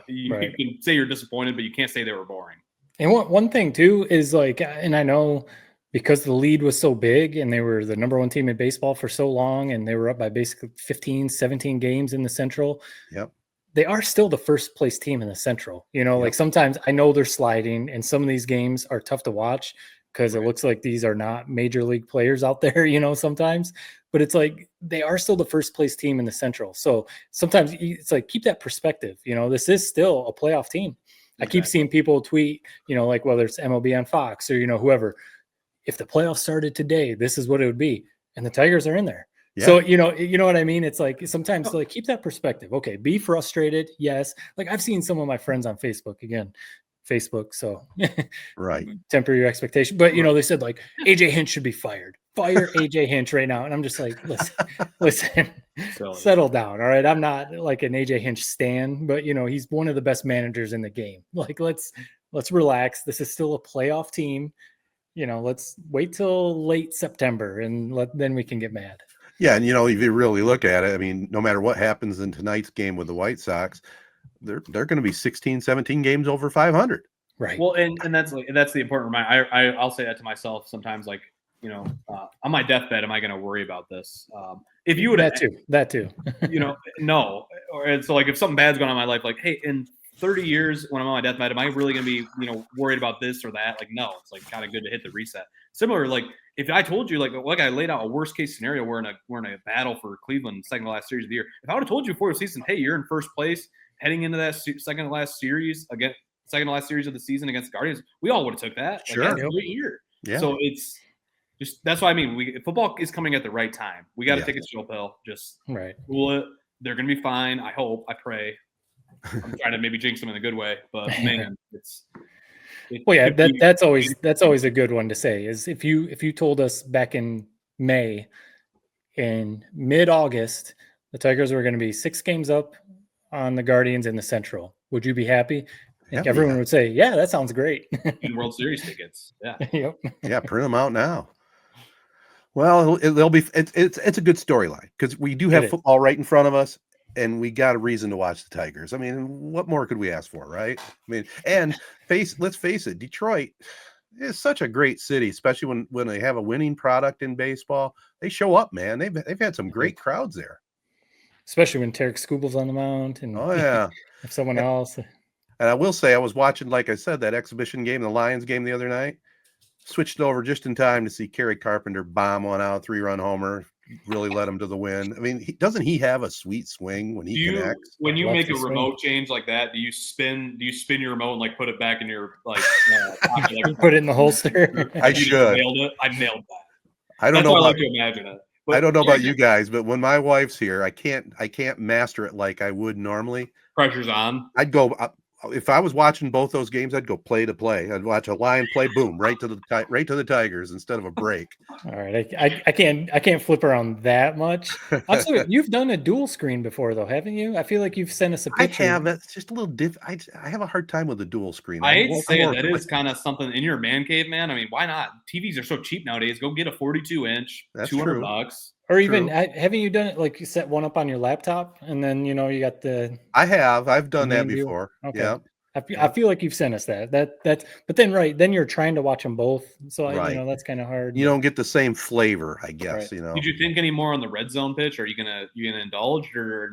You can say you're disappointed, but you can't say they were boring. And one thing too is like, and I know because the lead was so big and they were the number 1 team in baseball for so long, and they were up by basically 15, 17 games in the Central. Yep. They are still the first place team in the Central. Like sometimes I know they're sliding, and some of these games are tough to watch because it looks like these are not major league players out there, sometimes, but it's like they are still the first place team in the Central. So sometimes it's like, keep that perspective. This is still a playoff team. Exactly. I keep seeing people tweet, like whether it's MLB on Fox or, whoever, if the playoffs started today, this is what it would be. And the Tigers are in there. Yeah. So, you know what I mean? It's like, sometimes like keep that perspective. Okay. Be frustrated. Yes. Like I've seen some of my friends on Facebook so right. Temper your expectation. But they said like AJ Hinch should be fired. Fire AJ Hinch right now. And I'm just like, listen, settle down. All right. I'm not like an AJ Hinch stan, but he's one of the best managers in the game. Like, let's relax. This is still a playoff team. Let's wait till late September and then we can get mad. Yeah. And, if you really look at it, I mean, no matter what happens in tonight's game with the White Sox, they're going to be 16, 17 games over 500. Right. Well, and that's the important reminder. I'll say that to myself sometimes, like, on my deathbed, am I going to worry about this? If you would that too, no. And so like if something bad's going on in my life, like, hey, in 30 years when I'm on my deathbed, am I really going to be, worried about this or that? Like, no, it's like kind of good to hit the reset. Similar, like if I told you, like I laid out a worst case scenario, we're in a battle for Cleveland, second to last series of the year. If I would have told you before the season, hey, you're in first place heading into that second to last series of the season against the Guardians, we all would have took that. Sure. Like, that's a great year. Yeah. So it's just, that's what I mean. Football is coming at the right time. We got to take a chill pill. Just cool it. They're going to be fine. I hope. I pray. I'm trying to maybe jinx them in a good way, but man, that's always a good one to say. Is if you told us back in May, in mid-August, the Tigers were going to be 6 games up on the Guardians in the Central, would you be happy? I think everyone would say, yeah, that sounds great. World Series tickets. Yeah. Yep. Yeah, print them out now. Well, it's a good storyline because we do have football right in front of us, and we got a reason to watch the Tigers. I mean, what more could we ask for, right? I mean, and let's face it, Detroit is such a great city, especially when they have a winning product in baseball. They show up, man. They've had some great crowds there, especially when Tarek Skubal's on the mound, and if someone else. And I will say, I was watching, like I said, that exhibition game, the Lions game the other night. Switched over just in time to see Kerry Carpenter bomb one out, 3-run homer, really led him to the win. I mean, doesn't he have a sweet swing when he connects? When you make a remote change like that, do you spin your remote and like put it back in your pocket, put it in the holster? I should. I nailed that. I don't know. I like to imagine it. I don't know about you guys, but when my wife's here, I can't master it like I would normally. Pressure's on. I'd go. If I was watching both those games, I'd go play to play. I'd watch a Lion play, boom, right to the Tigers instead of a break. All right, I can't flip around that much. Also, you've done a dual screen before, though, haven't you? I feel like you've sent us a picture. I have. It's just a little different. I have a hard time with the dual screen. I hate to say it, that is kind of something in your man cave, man. I mean, why not? TVs are so cheap nowadays. Go get a 42-inch, $200. Or even, haven't you done it like you set one up on your laptop and then, you got the. I've done that before. Okay. Yeah. I feel like you've sent us that. But then you're trying to watch them both. So, that's kind of hard. You don't get the same flavor, I guess, Did you think any more on the red zone pitch? Are you gonna indulge or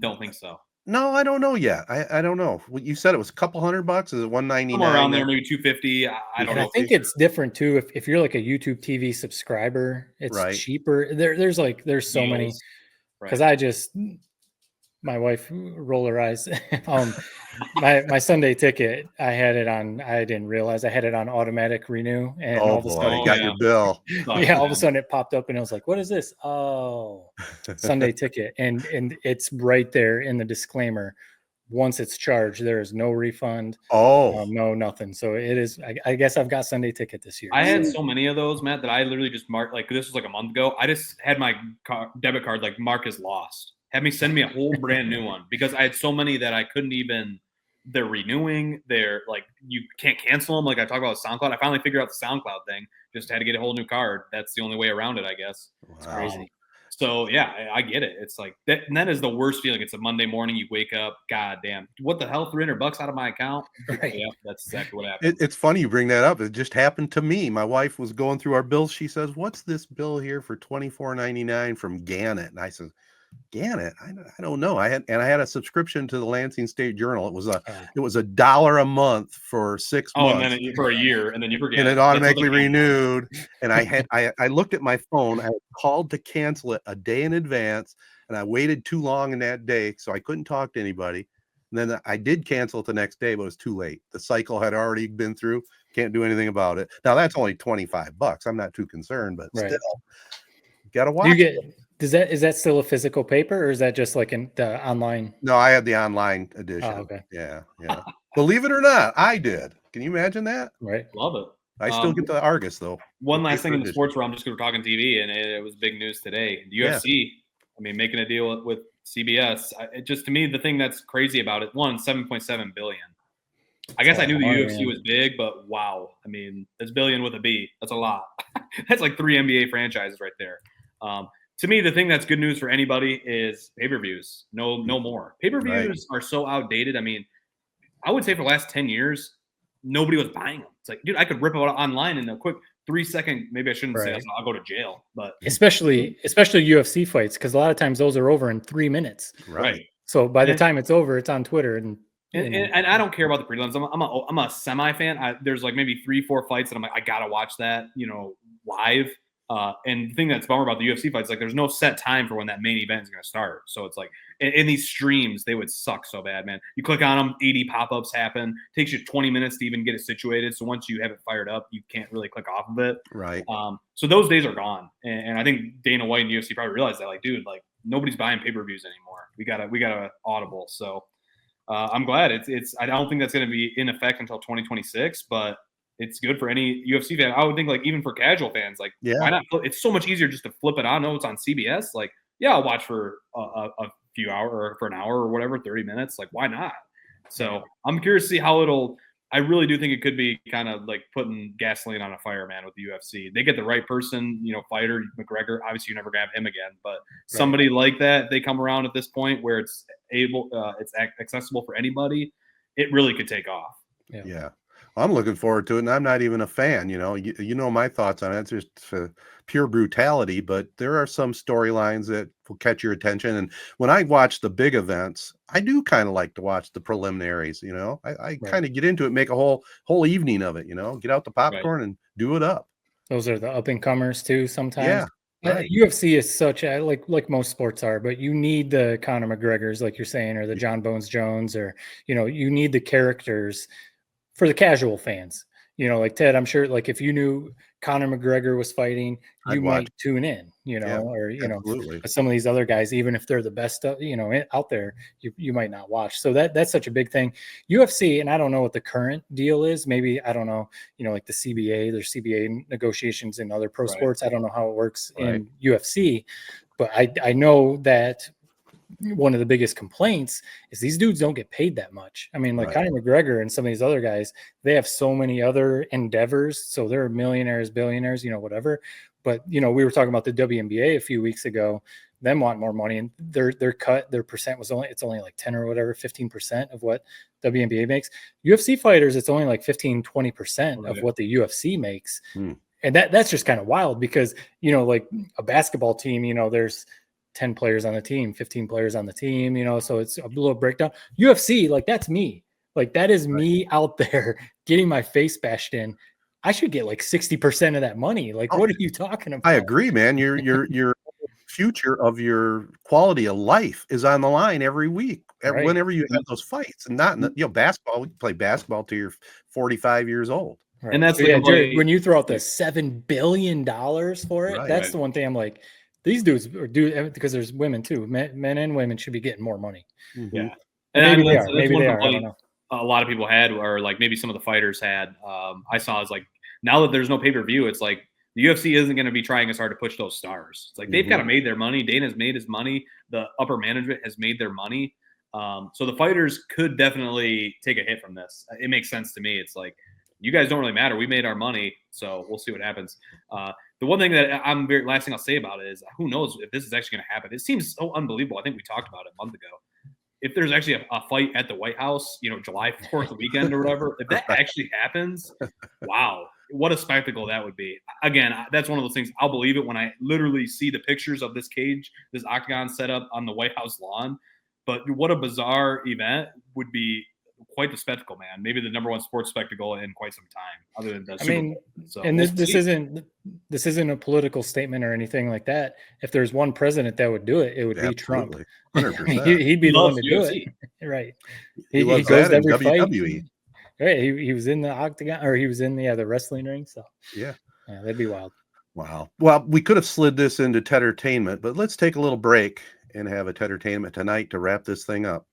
don't think so? No, I don't know yet. I don't know. You said it was a couple $100. Is it $199? Somewhere around there, maybe $250. I don't know. I think it's different too. If you're like a YouTube TV subscriber, it's cheaper. There's so many. Because my wife roll her eyes. My Sunday ticket, I didn't realize I had it on automatic renew, and all of a sudden you got your bill. All of a sudden it popped up, and I was like, "What is this?" Oh, Sunday ticket, and it's right there in the disclaimer. Once it's charged, there is no refund. No nothing. So it is. I guess I've got Sunday ticket this year. I had so many of those, Matt, that I literally just marked. Like this was like a month ago. I just had my debit card like mark as lost. Had me send me a whole brand new one because I had so many that I couldn't even. They're renewing. They're like you can't cancel them. Like I talked about SoundCloud. I finally figured out the SoundCloud thing. Just had to get a whole new card. That's the only way around it, I guess. It's crazy. So yeah, I get it. It's like that. And that is the worst feeling. It's a Monday morning. You wake up. God damn. What the hell? $300 out of my account. Right. Yeah, that's exactly what happened. It's funny you bring that up. It just happened to me. My wife was going through our bills. She says, "What's this bill here for $24.99 from Gannett?" And I said, "Gannett? I don't know." I had a subscription to the Lansing State Journal. It was $1 a month for 6 months. And then for a year, and then you forget. And it automatically renewed. And I looked at my phone. I called to cancel it a day in advance, and I waited too long in that day, so I couldn't talk to anybody. And then I did cancel it the next day, but it was too late. The cycle had already been through. Can't do anything about it. Now that's only $25. I'm not too concerned, but still, you gotta watch. Is that still a physical paper, or is that just like in the online? No, I had the online edition. Oh, okay. Yeah. Believe it or not, I did. Can you imagine that? Right. Love it. I still get the Argus though. One last thing in the sports realm, just because we're talking TV, and it was big news today. The UFC, I mean, making a deal with CBS. To me, the thing that's crazy about it, $7.7 billion. I guess I knew the UFC was big, but wow. I mean, that's billion with a B. That's a lot. That's like 3 NBA franchises right there. To me, the thing that's good news for anybody is pay-per-views. No more. Pay-per-views are so outdated. I mean, I would say for the last 10 years, nobody was buying them. It's like, dude, I could rip it out online in a quick 3-second, maybe I shouldn't say Right. that, I'll go to jail. But especially UFC fights, because a lot of times those are over in 3 minutes. Right. So by the And- time it's over, it's on Twitter and I don't care about the prelims. I'm a semi fan. There's like maybe 3-4 fights that I'm like, I gotta watch that, live. And the thing that's bummer about the UFC fights, like there's no set time for when that main event is going to start. So it's like in these streams, they would suck so bad, man. You click on them, 80 pop-ups happen. Takes you 20 minutes to even get it situated. So once you have it fired up, you can't really click off of it. Right. So those days are gone. And I think Dana White and UFC probably realized that, like, dude, like nobody's buying pay-per-views anymore. We gotta audible. So I'm glad it's. I don't think that's going to be in effect until 2026, but it's good for any UFC fan. I would think, like, even for casual fans, like, why not? It's so much easier just to flip it on. No, it's on CBS. Like, yeah, I'll watch for a few hours or for an hour or whatever, 30 minutes. Like, why not? So I'm curious to see how it'll. I really do think it could be kind of like putting gasoline on a fire, man, with the UFC. They get the right person, fighter, McGregor. Obviously, you never gonna have him again, but somebody like that, they come around at this point where it's accessible for anybody. It really could take off. Yeah. I'm looking forward to it, and I'm not even a fan. You know my thoughts on it. It's just pure brutality, but there are some storylines that will catch your attention. And when I watch the big events, I do kind of like to watch the preliminaries. I kind of get into it, make a whole evening of it. Get out the popcorn and do it up. Those are the up and comers too. Sometimes, yeah. Right. UFC is such a like most sports are, but you need the Conor McGregors, like you're saying, or the John Bones Jones, or you need the characters. For the casual fans, like Ted, I'm sure, like if you knew Conor McGregor was fighting, you might tune in, or absolutely. But some of these other guys, even if they're the best, out there, you might not watch. So that's such a big thing. UFC, and I don't know what the current deal is. Maybe I don't know, like the CBA, there's CBA negotiations in other pro sports. I don't know how it works in UFC, but I know that. One of the biggest complaints is these dudes don't get paid that much. I mean, like Conor McGregor and some of these other guys, they have so many other endeavors. So they're millionaires, billionaires, whatever. But, we were talking about the WNBA a few weeks ago, them want more money, and their cut, their percent was only like 10 or whatever, 15% of what WNBA makes. UFC fighters, it's only like 15-20% of what the UFC makes. And that's just kind of wild because, like a basketball team, there's 10 players on the team, 15 players on the team, so it's a little breakdown. UFC, like that's me. Like that is me out there getting my face bashed in. I should get like 60% of that money. Like, what are you talking about? I agree, man. Your future of your quality of life is on the line every week, whenever you have those fights. And not, basketball, we can play basketball till you're 45 years old. Right. And that's Jared, when you throw out the $7 billion for it, that's the one thing I'm like, these dudes do, because there's women too. Men and women should be getting more money. Yeah, and maybe they are. Maybe they are. I don't know. A lot of people had, or like maybe some of the fighters had. I saw is like now that there's no pay-per-view, it's like the UFC isn't going to be trying as hard to push those stars. It's like they've kind of made their money. Dana's made his money. The upper management has made their money. So the fighters could definitely take a hit from this. It makes sense to me. It's like, you guys don't really matter. We made our money, so we'll see what happens. The one thing that last thing I'll say about it is, who knows if this is actually going to happen. It seems so unbelievable. I think we talked about it a month ago. If there's actually a fight at the White House, July 4th weekend or whatever, if that actually happens, wow, what a spectacle that would be. Again, that's one of those things. I'll believe it when I literally see the pictures of this cage, this octagon set up on the White House lawn. But what a bizarre event would be. Quite the spectacle, man. Maybe the number one sports spectacle in quite some time, other than the Super Bowl. So and this isn't a political statement or anything like that. If there's one president that would do it, it would be Trump. 100%. He'd be the one to do it, right? He goes to every WWE. Fight. Right, he was in the octagon, or he was in the wrestling ring. So yeah, that'd be wild. Wow. Well, we could have slid this into Tedertainment, but let's take a little break and have a Tedertainment tonight to wrap this thing up.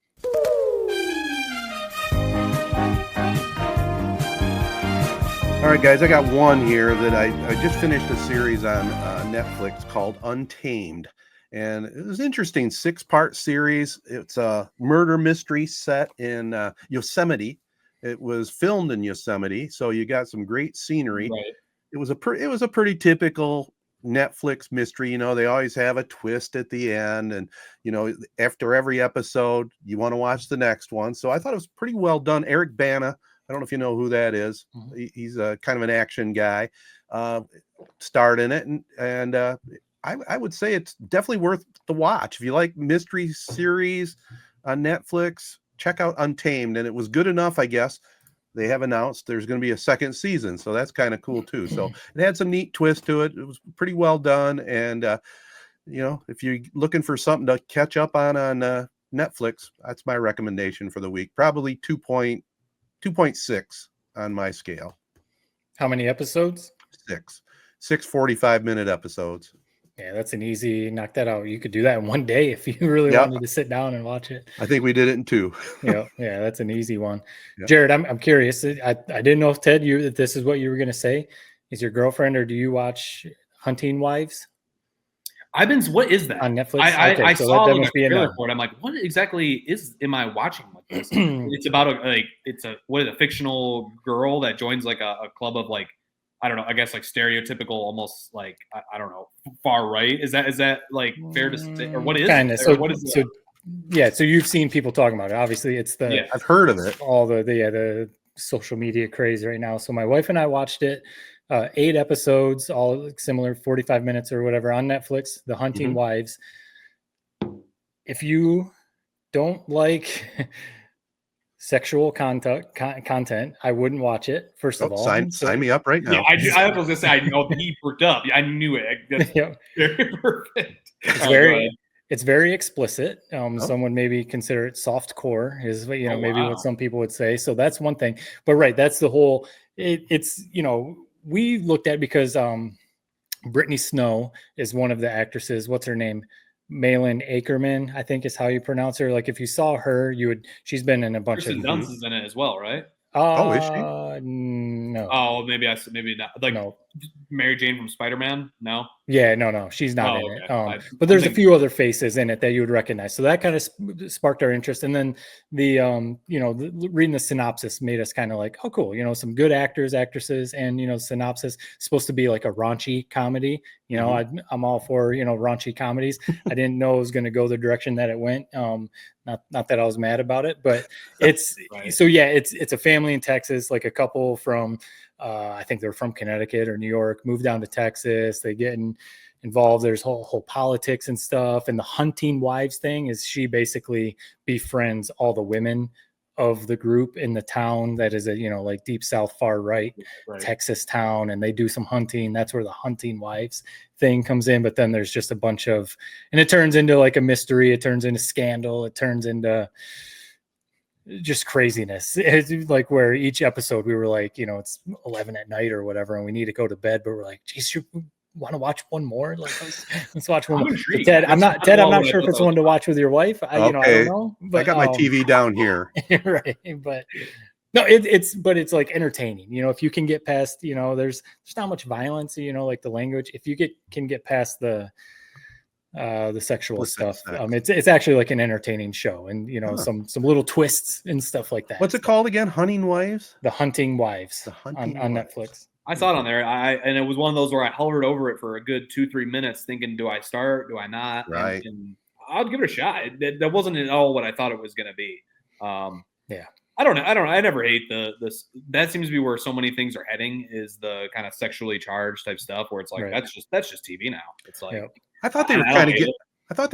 All right, guys, I got one here that I just finished a series on Netflix called Untamed. And it was an interesting 6-part series. It's a murder mystery set in Yosemite. It was filmed in Yosemite, so you got some great scenery. Right. It was a pretty typical Netflix mystery. They always have a twist at the end, and after every episode, you want to watch the next one. So I thought it was pretty well done. Eric Bana I don't know if you know who that is. Mhm. He's a kind of an action guy. Starred in it, and I would say it's definitely worth the watch. If you like mystery series on Netflix, check out Untamed. And it was good enough, I guess. They have announced there's going to be a second season, so that's kind of cool too. So it had some neat twist to it. It was pretty well done, and if you're looking for something to catch up on Netflix, that's my recommendation for the week. Probably 2.6 on my scale. How many episodes? 6 45-minute episodes. Yeah, that's an easy knock that out. You could do that in one day if you really wanted to sit down and watch it. I think we did it in 2. Yeah, that's an easy one. Yep. Jared, I'm curious. I didn't know if Ted, if this is what you were going to say. Is your girlfriend, or do you watch Hunting Wives? What is that on Netflix? I so saw that like must a be trailer for it. I'm like, what exactly am I watching with this? It's about a fictional girl that joins like a club of like, I don't know, I guess like stereotypical, almost like I don't know, far right. Is that like fair to say, or what is kind of? it? So what is so yeah. So you've seen people talking about it. Obviously, it's I've heard of it. All the social media craze right now. So my wife and I watched it. 8 episodes, all similar, 45 minutes or whatever, on Netflix. The Hunting Wives. If you don't like sexual content, I wouldn't watch it. First of all, sign me up right now. Yeah, I was gonna say, I know he perked up. I knew it. That's very perfect. It's very explicit. Some would maybe consider it soft core, is what some people would say. So that's one thing. But right, that's the whole. It's we looked at, because Brittany Snow is one of the actresses. What's her name? Malin Akerman, I think is how you pronounce her. Like if you saw her, she's been in a bunch Kristen of. Dunst is in it as well, right? Is she? No. Oh, maybe not. Like no. Mary Jane from Spider-Man? No. Yeah, no, she's not in it. But there's a few other faces in it that you would recognize. So that kind of sparked our interest. And then the reading the synopsis made us kind of like, oh, cool. Some good actors, actresses, and synopsis supposed to be like a raunchy comedy. I'm all for raunchy comedies. I didn't know it was going to go the direction that it went. Not that I was mad about it, but it's right. So yeah, it's a family in Texas, like a couple from I think they're from Connecticut or New York, moved down to Texas. They get involved. There's whole politics and stuff. And the Hunting Wives thing is she basically befriends all the women of the group in the town that is a like deep south far right Texas town, and they do some hunting. That's where the Hunting Wives thing comes in. But then there's just a bunch of, and it turns into like a mystery, it turns into scandal, it turns into just craziness. It's like where each episode we were like, it's 11 at night or whatever, and we need to go to bed, but we're like, geez, you want to watch one more? Like let's watch one more. Ted, I'm not sure if it's one to watch with your wife. I don't know. But I got my TV down here. Right. But no, it's like entertaining. If you can get past, there's not much violence, like the language. If you can get past the sexual stuff, it's actually like an entertaining show, and some little twists and stuff like that. What's it called again? Hunting Wives? The Hunting Wives on Netflix. I saw it on there. And it was one of those where I hovered over it for a good 2-3 minutes thinking, do I start? Do I not? Right. And I'll give it a shot. That wasn't at all what I thought it was going to be. Yeah. I don't know. I never hate this. That seems to be where so many things are heading, is the kind of sexually charged type stuff where it's like, that's just TV now. It's like, I thought they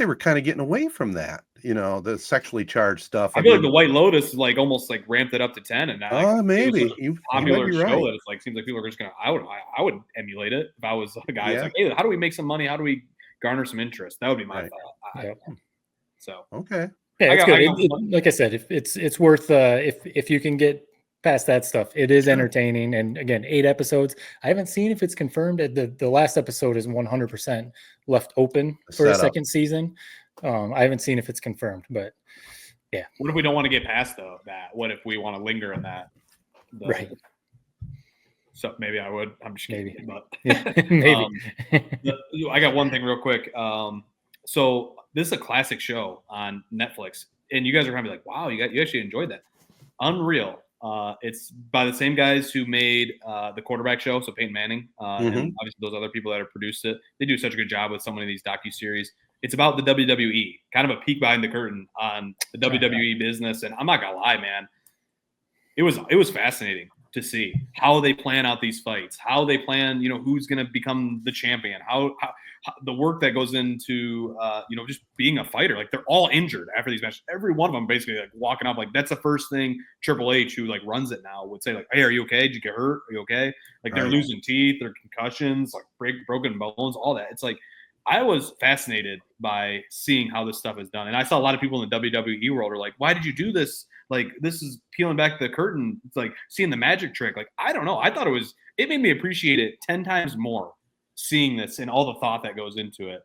were kind of getting away from that, the sexually charged stuff. I feel like the White Lotus like almost like ramped it up to 10, and now maybe popular show that it's like seems like people are just gonna. I would emulate it if I was a guy. It's like, hey, how do we make some money? How do we garner some interest? That would be my thought. So okay, yeah, it's good. Like I said, if it's worth if you can get past that stuff, it is entertaining. And again, 8 episodes. I haven't seen if it's confirmed. The last episode is 100% left open for a second season. I haven't seen if it's confirmed, but yeah. What if we don't want to get past that? What if we want to linger in that? Right. So maybe I would. I'm just kidding. Maybe. But yeah, maybe. I got one thing real quick. So this is a classic show on Netflix, and you guys are gonna be like, "Wow, you actually enjoyed that." Unreal. It's by the same guys who made the quarterback show, so Peyton Manning, and obviously those other people that have produced it. They do such a good job with so many of these docuseries. It's about the WWE, kind of a peek behind the curtain on the WWE business. And I'm not gonna lie, man, it was fascinating to see how they plan out these fights, how they plan, who's going to become the champion, how the work that goes into, just being a fighter. Like, they're all injured after these matches. Every one of them basically like walking off. Like, that's the first thing Triple H, who like runs it now, would say, like, hey, are you okay? Did you get hurt? Are you okay? Like, they're losing teeth, they're concussions, like broken bones, all that. It's like, I was fascinated by seeing how this stuff is done. And I saw a lot of people in the WWE world are like, why did you do this? Like, this is peeling back the curtain. It's like seeing the magic trick. Like, I don't know. I thought it made me appreciate it 10 times more seeing this and all the thought that goes into it.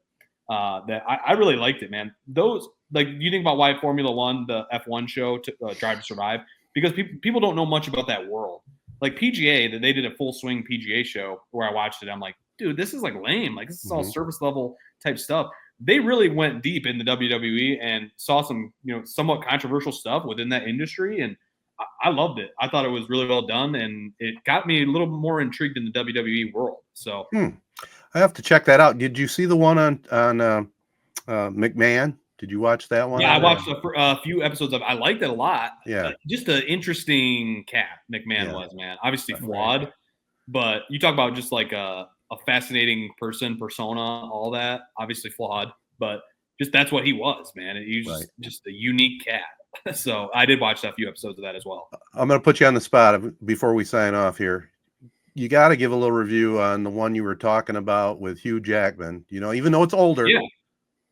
That I really liked it, man. Those, like, you think about why Formula One, the F1 show, Drive to Survive, because people don't know much about that world. Like PGA, that they did a full swing PGA show where I watched it. I'm like, dude, this is like lame. Like, this is all surface level type stuff. They really went deep in the WWE and saw some, somewhat controversial stuff within that industry. And I loved it. I thought it was really well done. And it got me a little more intrigued in the WWE world. So I have to check that out. Did you see the one on McMahon? Did you watch that one? Yeah, I watched a few episodes of it. I liked it a lot. Yeah. Just an interesting cat, McMahon was, man. Obviously flawed. But you talk about just like a fascinating persona, all that, obviously flawed, but just that's what he was, man. He was just a unique cat. So I did watch a few episodes of that as well. I'm going to put you on the spot before we sign off here. You got to give a little review on the one you were talking about with Hugh Jackman, even though it's older.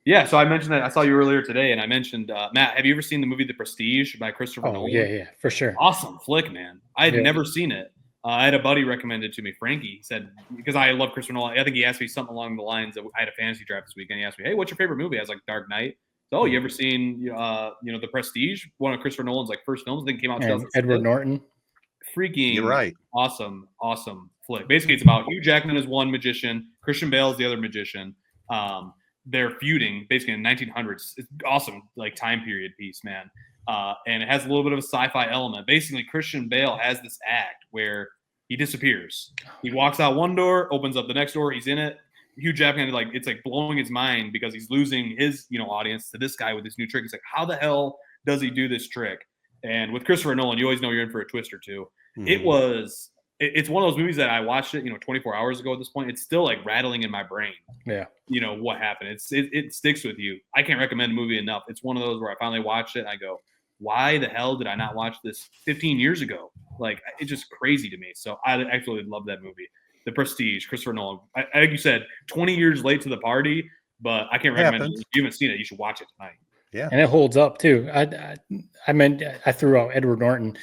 Yeah. So I mentioned that. I saw you earlier today, and I mentioned, Matt, have you ever seen the movie The Prestige by Christopher Nolan? Yeah, for sure. Awesome flick, man. I had never seen it. I had a buddy recommend it to me, Frankie. He said, because I love Christopher Nolan, I think he asked me something along the lines of, I had a fantasy draft this weekend. He asked me, hey, what's your favorite movie? I was like, Dark Knight. So, you ever seen, The Prestige? One of Christopher Nolan's like first films. I think came out in 2006. Edward Norton. Freaking You're right. Awesome flick. Basically, it's about Hugh Jackman is one magician, Christian Bale is the other magician. They're feuding basically in the 1900s. It's awesome, like time period piece, man. And it has a little bit of a sci-fi element. Basically, Christian Bale has this act where he disappears. He walks out one door, opens up the next door, he's in it. Hugh Jackman, like, it's like blowing his mind because he's losing his, audience to this guy with this new trick. It's like, how the hell does he do this trick? And with Christopher Nolan, you always know you're in for a twist or two. It's one of those movies that I watched it, 24 hours ago at this point. It's still like rattling in my brain. Yeah. What happened. It sticks with you. I can't recommend a movie enough. It's one of those where I finally watched it and I go, why the hell did I not watch this 15 years ago? Like, it's just crazy to me. So I actually love that movie. The Prestige, Christopher Nolan. Like you said, 20 years late to the party, but I can't recommend it. If you haven't seen it, you should watch it tonight. Yeah. And it holds up too. I threw out Edward Norton.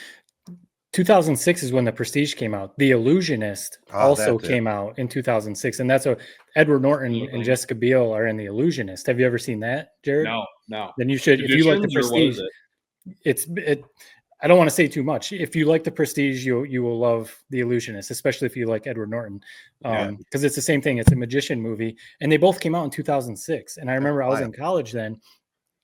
2006 is when The Prestige came out. The Illusionist also came out in 2006. And that's what Edward Norton and Jessica Biel are in The Illusionist. Have you ever seen that, Jared? No. Then you should, if you like The Prestige. I don't want to say too much. If you like The Prestige, you will love The Illusionist, especially if you like Edward Norton, because it's the same thing. It's a magician movie, and they both came out in 2006. And I remember I was in college then,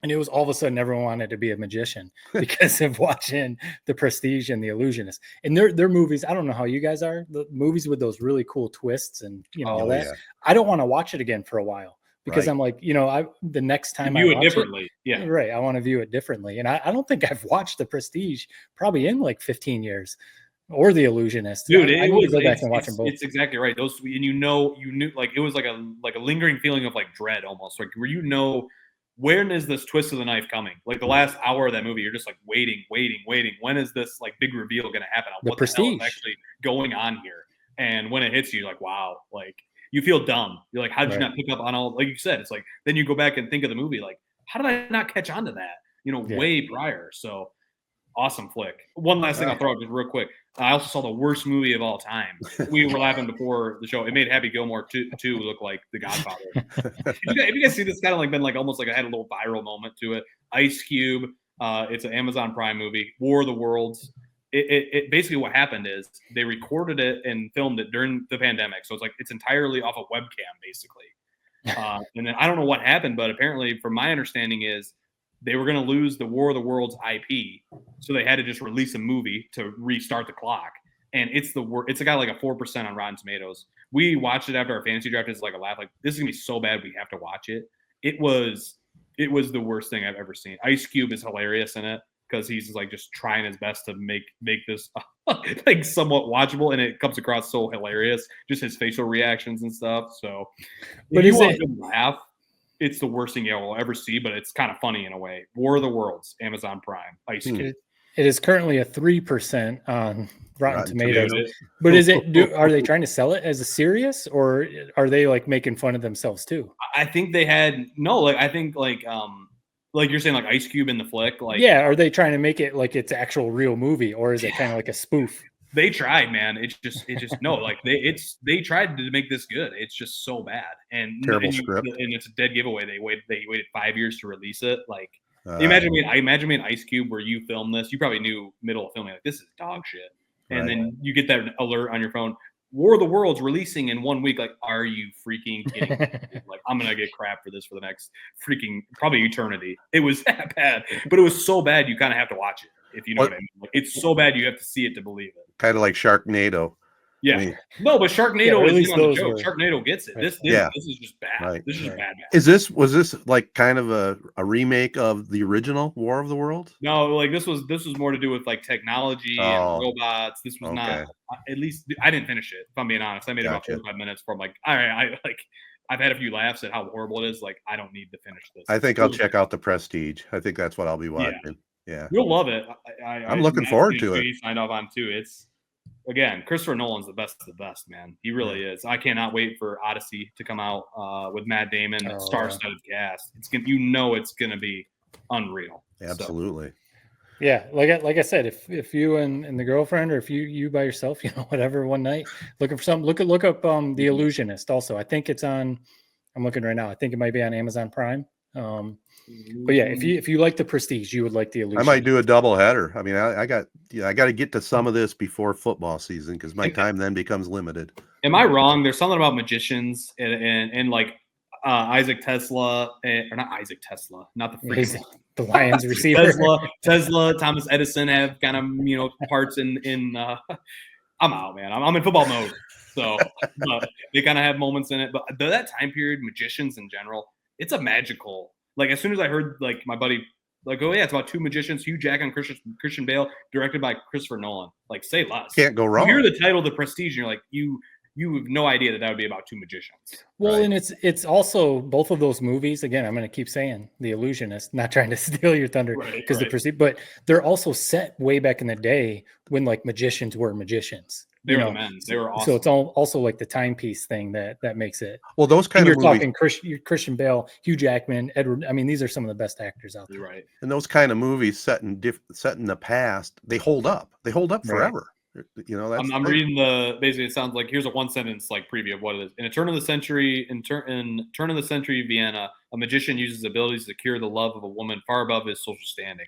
and it was all of a sudden everyone wanted to be a magician because of watching The Prestige and The Illusionist. And they're movies. I don't know how you guys are. The movies with those really cool twists and all that. Yeah. I don't want to watch it again for a while. Because I'm like, the next time I view it differently. Right. I want to view it differently. And I don't think I've watched The Prestige probably in like 15 years or The Illusionist. Dude, I need to go back and watch them both. It's exactly right. Those, and you knew like it was like a lingering feeling of like dread almost. Like where when is this twist of the knife coming? Like the last hour of that movie, you're just like waiting. When is this like big reveal going to happen? On what the hell is actually going on here? And when it hits you, you're like, wow, like you feel dumb. You're like, how did you not pick up on all, like you said, it's like, then you go back and think of the movie, like, how did I not catch on to that, way prior? So awesome flick. One last thing I'll throw out just real quick. I also saw the worst movie of all time. We were laughing before the show. It made Happy Gilmore 2 look like The Godfather. Have you guys see this kind of like been like almost like I had a little viral moment to it. Ice Cube. It's an Amazon Prime movie. War of the Worlds. It basically what happened is they recorded it and filmed it during the pandemic. So it's entirely off a webcam basically. And then I don't know what happened, but apparently from my understanding is they were going to lose the War of the Worlds IP. So they had to just release a movie to restart the clock. And it's got like a 4% on Rotten Tomatoes. We watched it after our fantasy draft. It's like a laugh. Like, this is going to be so bad we have to watch it. It was the worst thing I've ever seen. Ice Cube is hilarious in it. because he's like just trying his best to make this like somewhat watchable, and it comes across so hilarious, just his facial reactions and stuff. So, but if is you want it? to laugh, it's the worst thing you'll ever see, but it's kind of funny in a way. War of the Worlds, Amazon Prime. Ice Cube. It is currently a 3% on Rotten Tomatoes. Tomatoes. But is it? Are they trying to sell it as a serious, or are they like making fun of themselves too? I think they had I think like you're saying, like Ice Cube in the flick. Like, yeah, are they trying to make it like it's actual real movie, or is it kind of like a spoof? They tried, man. It just no, like they tried to make this good. It's just so bad and terrible script, and it's a dead giveaway. They waited 5 years to release it. Like, imagine me an Ice Cube where you film this. You probably knew middle of filming, like, this is dog shit, and then you get that alert on your phone. War of the Worlds releasing in 1 week. Like, are you freaking kidding me? Like, I'm gonna get crap for this for the next freaking probably eternity. It was that bad, but it was so bad you kind of have to watch it, if you know what I mean. Like, it's so bad you have to see it to believe it. Kind of like Sharknado. Yeah, I mean, no, but Sharknado is on the joke. Were... Sharknado gets it. This is just bad. Right. This is just bad. Was this like kind of a remake of the original War of the Worlds? No, like this was more to do with like technology and robots. This was not. At least I didn't finish it. If I'm being honest, I made about 45 minutes before I'm like, all right, I've had a few laughs at how horrible it is. Like, I don't need to finish this. I think I'll check out The Prestige. I think that's what I'll be watching. Yeah. You'll love it. I'm looking forward to it. Signed off on too. It's, again, Christopher Nolan's the best of the best, man. He really is. I cannot wait for Odyssey to come out with Matt Damon, star-studded cast. It's gonna be unreal. Absolutely. So. Yeah, like I said, if you and the girlfriend, or if you by yourself, whatever, one night looking for something, look up The Illusionist. Also, I think it's on. I'm looking right now. I think it might be on Amazon Prime. But yeah, if you like The Prestige, you would like The Illusionist. I might do a double header. I mean, I got to get to some of this before football season because my time then becomes limited. Am I wrong? There's something about magicians and like Isaac Tesla, or not Isaac Tesla, not the freaking the Lions receiver. Tesla, Thomas Edison have kind of parts in. I'm out, man. I'm in football mode, so they kind of have moments in it. But that time period, magicians in general, it's a magical. Like, as soon as I heard like my buddy like, oh yeah, it's about two magicians, Hugh Jackman, Christian Bale, directed by Christopher Nolan. Like, say less. Can't go wrong. You hear the title, The Prestige, and you're like, you have no idea that would be about two magicians. Well, right? And it's also both of those movies. Again, I'm going to keep saying The Illusionist, not trying to steal your thunder, because The Prestige, but they're also set way back in the day when like magicians were magicians. They were the men. They were awesome. So it's also like the timepiece thing that makes it. Well, those kind of movies. You're talking Christian Bale, Hugh Jackman, Edward. I mean, these are some of the best actors out there. You're right. And those kind of movies set in the past, they hold up. They hold up forever. Right. That's I'm reading basically it sounds like here's a one sentence like preview of what it is. In turn of the century Vienna, a magician uses his abilities to cure the love of a woman far above his social standing.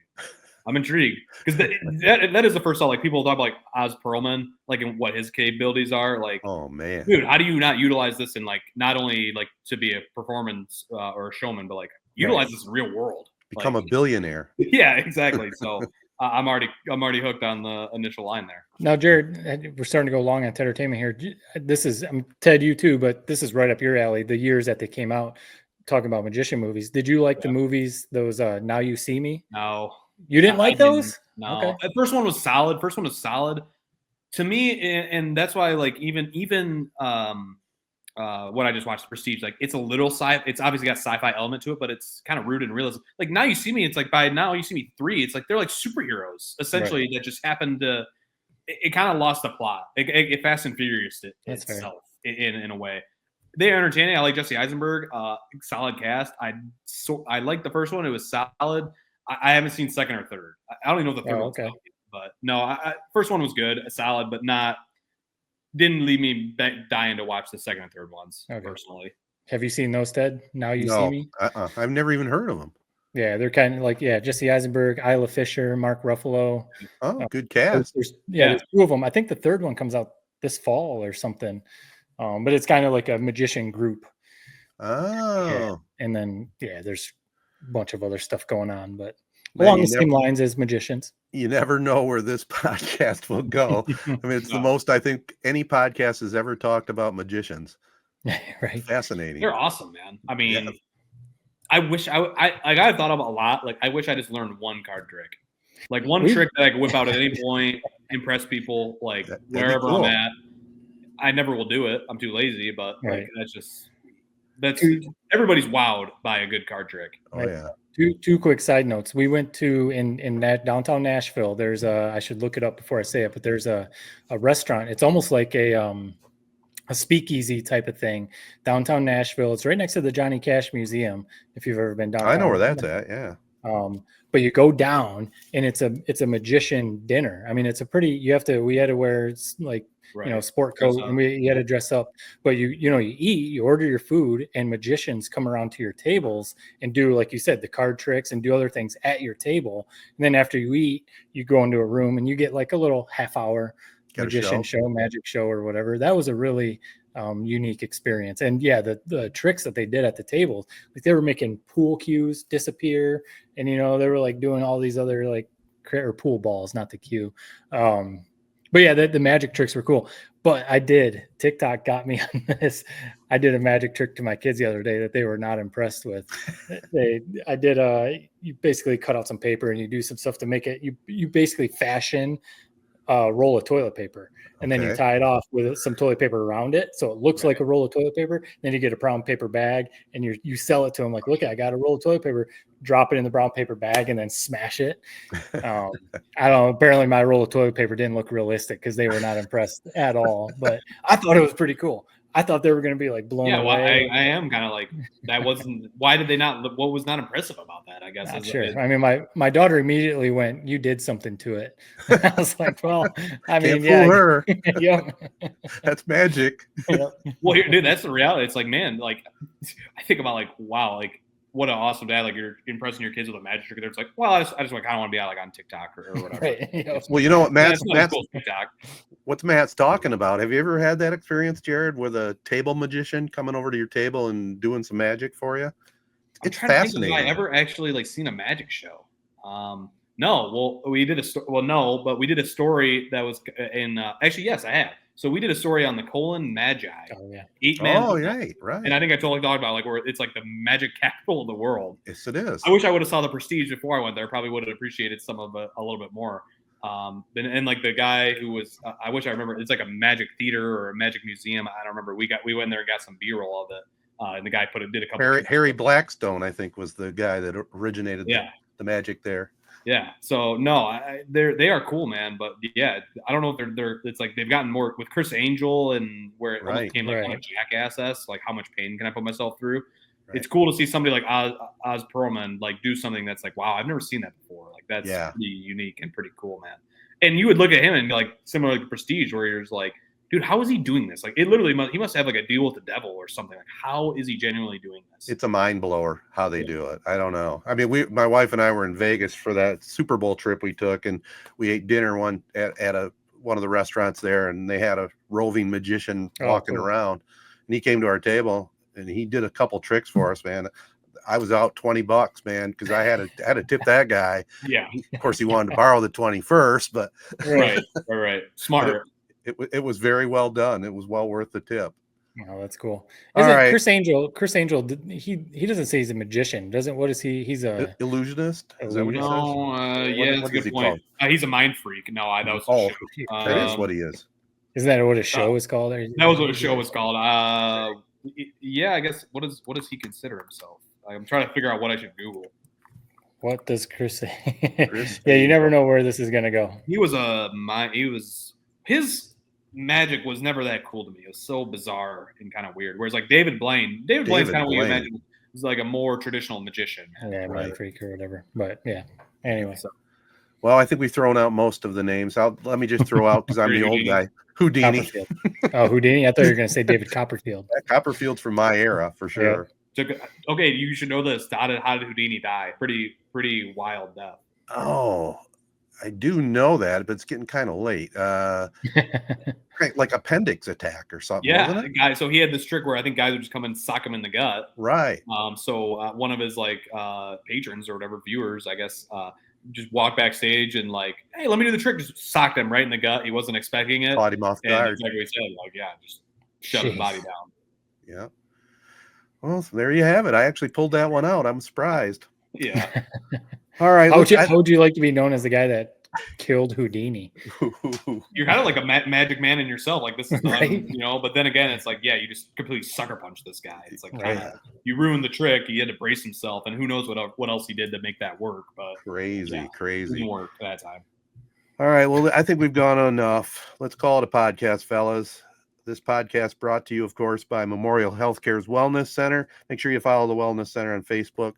I'm intrigued because that is the first thought. Like, people talk about like Oz Perlman, like, and what his capabilities are. Like, oh man, dude, how do you not utilize this in like not only like to be a performance or a showman, but like utilize this in real world, become a billionaire. Yeah, exactly. So I'm already hooked on the initial line there. Now, Jared, we're starting to go long on Tedertainment here. This is Ted, you too, but this is right up your alley. The years that they came out, talking about magician movies. Did you like the movies? Those Now You See Me? No. You didn't like those? No. Okay. The first one was solid. To me, and that's why, like, even what I just watched, The Prestige, like, it's a little it's obviously got sci-fi element to it, but it's kind of rooted in realism. Like, Now You See Me, it's like by Now You See Me 3, it's like they're like superheroes essentially that just happened to. It kind of lost the plot. It Fast and Furious itself in a way. They're entertaining. I like Jesse Eisenberg. Solid cast. I liked the first one. It was solid. I haven't seen second or third. I don't even know if the third one's okay. But no, first one was good, solid, but didn't leave me dying to watch the second and third ones personally. Have you seen those, Ted? Now You See Me? I've never even heard of them. Yeah, they're kind of like, Jesse Eisenberg, Isla Fisher, Mark Ruffalo. Oh, good cast. There's two of them. I think the third one comes out this fall or something. But it's kind of like a magician group. Oh. And then, there's a bunch of other stuff going on, but along the same lines as magicians. You never know where this podcast will go. I mean, it's the most I think any podcast has ever talked about magicians. Right. Fascinating. They're awesome, man. I mean, I wish I've thought about a lot. Like, I wish I just learned one card trick. Like one trick that I could whip out at any point, impress people, like wherever cool. I'm at. I never will do it. I'm too lazy, but like that's everybody's wowed by a good card trick. Oh yeah. Two quick side notes. We went to in that downtown Nashville. There's I should look it up before I say it, but there's a restaurant. It's almost like a speakeasy type of thing downtown Nashville. It's right next to the Johnny Cash Museum. If you've ever been downtown, I know where that's at. Yeah. But you go down and it's a magician dinner. I mean, it's a pretty. We had to wear like sport coat, and you had to dress up. But you eat, you order your food, and magicians come around to your tables and do, like you said, the card tricks and do other things at your table. And then after you eat, you go into a room and you get like a little half-hour magician show, magic show, or whatever. That was a really unique experience. And yeah, the tricks that they did at the tables, like they were making pool cues disappear, and they were like doing all these other like or pool balls, not the cue. But yeah, the magic tricks were cool. But TikTok got me on this. I did a magic trick to my kids the other day that they were not impressed with. You basically cut out some paper and you do some stuff to make it, you basically fashion a roll of toilet paper, and then you tie it off with some toilet paper around it, so it looks like a roll of toilet paper. Then you get a brown paper bag and you sell it to them like, look, I got a roll of toilet paper. Drop it in the brown paper bag and then smash it. I don't know. Apparently my roll of toilet paper didn't look realistic because they were not impressed at all. But I thought it was pretty cool. I thought they were going to be like blown away. Well, I am kind of like, that wasn't. Why did they not? What was not impressive about that? I guess. Not sure. I mean, my daughter immediately went, "You did something to it." I was like, "Well, I mean, fool her. Yeah, that's magic." Well, dude, that's the reality. It's like, man, like I think about like, wow, like what an awesome dad. Like you're impressing your kids with a magic trick. It's like, well, I just kind of want to be out like on TikTok or whatever. Right. Well, you know what, Matt's cool TikTok. What's Matt's talking about? Have you ever had that experience, Jared, with a table magician coming over to your table and doing some magic for you? It's fascinating. Have I ever actually like seen a magic show? No. Well, we did but we did a story that was in. Actually, yes, I have. So we did a story on the Colon Magi. Oh yeah. 8-man. Oh right. And I think I totally talked about like where it's like the magic capital of the world. Yes, it is. I wish I would have saw the Prestige before I went there. Probably would have appreciated some of it a little bit more. And like the guy who was, I wish I remember. It's like a magic theater or a magic museum. I don't remember. We went there and got some B-roll of it. And the guy did a couple. Harry Blackstone, I think, was the guy that originated the magic there. Yeah. So no, they are cool, man. But yeah, I don't know if they're. It's like they've gotten more with Chris Angel and where it almost became like a jackass. Like how much pain can I put myself through? Right. It's cool to see somebody like Oz Perlman like do something that's like, wow, I've never seen that before. Like that's pretty unique and pretty cool, man. And you would look at him and like similar to Prestige, where you're just like, dude, how is he doing this? Like it literally he must have like a deal with the devil or something. Like how is he genuinely doing this? It's a mind blower how they do it. I don't know. I mean, my wife and I were in Vegas for that Super Bowl trip we took, and we ate dinner one of the restaurants there, and they had a roving magician walking around, and he came to our table and he did a couple tricks for us, man. I was out $20, man, because I had to tip that guy. Yeah. Of course, he wanted to borrow the 21st, but right, smart. It was very well done. It was well worth the tip. Oh, that's cool. Chris Angel, he doesn't say he's a magician, doesn't? What is he? He's a illusionist. Is that what he says? That's a good point. He's a mind freak. No, that was that is what he is. Isn't that what a show is called? That was what a show was called. Yeah, I guess. What does he consider himself? I'm trying to figure out what I should Google. What does Chris say? Yeah, you never know where this is gonna go. His magic was never that cool to me. It was so bizarre and kind of weird. Whereas like David Blaine's kind of what you imagine is like a more traditional magician. Yeah, mind freak or whatever. But yeah. Anyway. Well, I think we've thrown out most of the names. Let me just throw out because I'm the old guy. Houdini. Oh, Houdini. I thought you were going to say David Copperfield. Copperfield's from my era for sure. Yeah. Okay, you should know this. How did Houdini die? Pretty wild death. Oh, I do know that, but it's getting kind of late. Like appendix attack or something. Yeah, guy. So he had this trick where I think guys would just come and sock him in the gut. Right. So one of his like patrons or whatever viewers, I guess, just walked backstage and like, hey, let me do the trick. Just socked him right in the gut. He wasn't expecting it. Caught him off guard. Exactly what he said. Like, yeah, just shut his body down. Yeah. Well, so there you have it. I actually pulled that one out. I'm surprised. Yeah. All right. How would you like to be known as the guy that killed Houdini? You're kind of like a magic man in yourself. Like this is done, Right. you know. But then again, it's like, yeah, you just completely sucker punch this guy. It's like, Right. kinda, you ruined the trick. He had to brace himself, and who knows what else he did to make that work. But Crazy. it didn't work that time. All right. Well, I think we've gone enough. Let's call it a podcast, fellas. This podcast brought to you, of course, by Memorial Healthcare's Wellness Center. Make sure you follow the Wellness Center on Facebook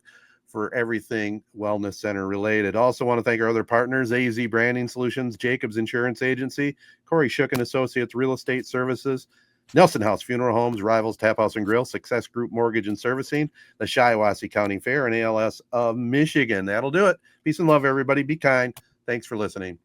for everything Wellness Center related. Also want to thank our other partners, AZee Branding Solutions, Jacobs Insurance Agency, Kori Shook and Associates Real Estate Services, Nelson House Funeral Homes, Rivals Taphouse and Grille, Success Group Mortgage and Servicing, the Shiawassee County Fair, and ALS of Michigan. That'll do it. Peace and love, everybody. Be kind. Thanks for listening.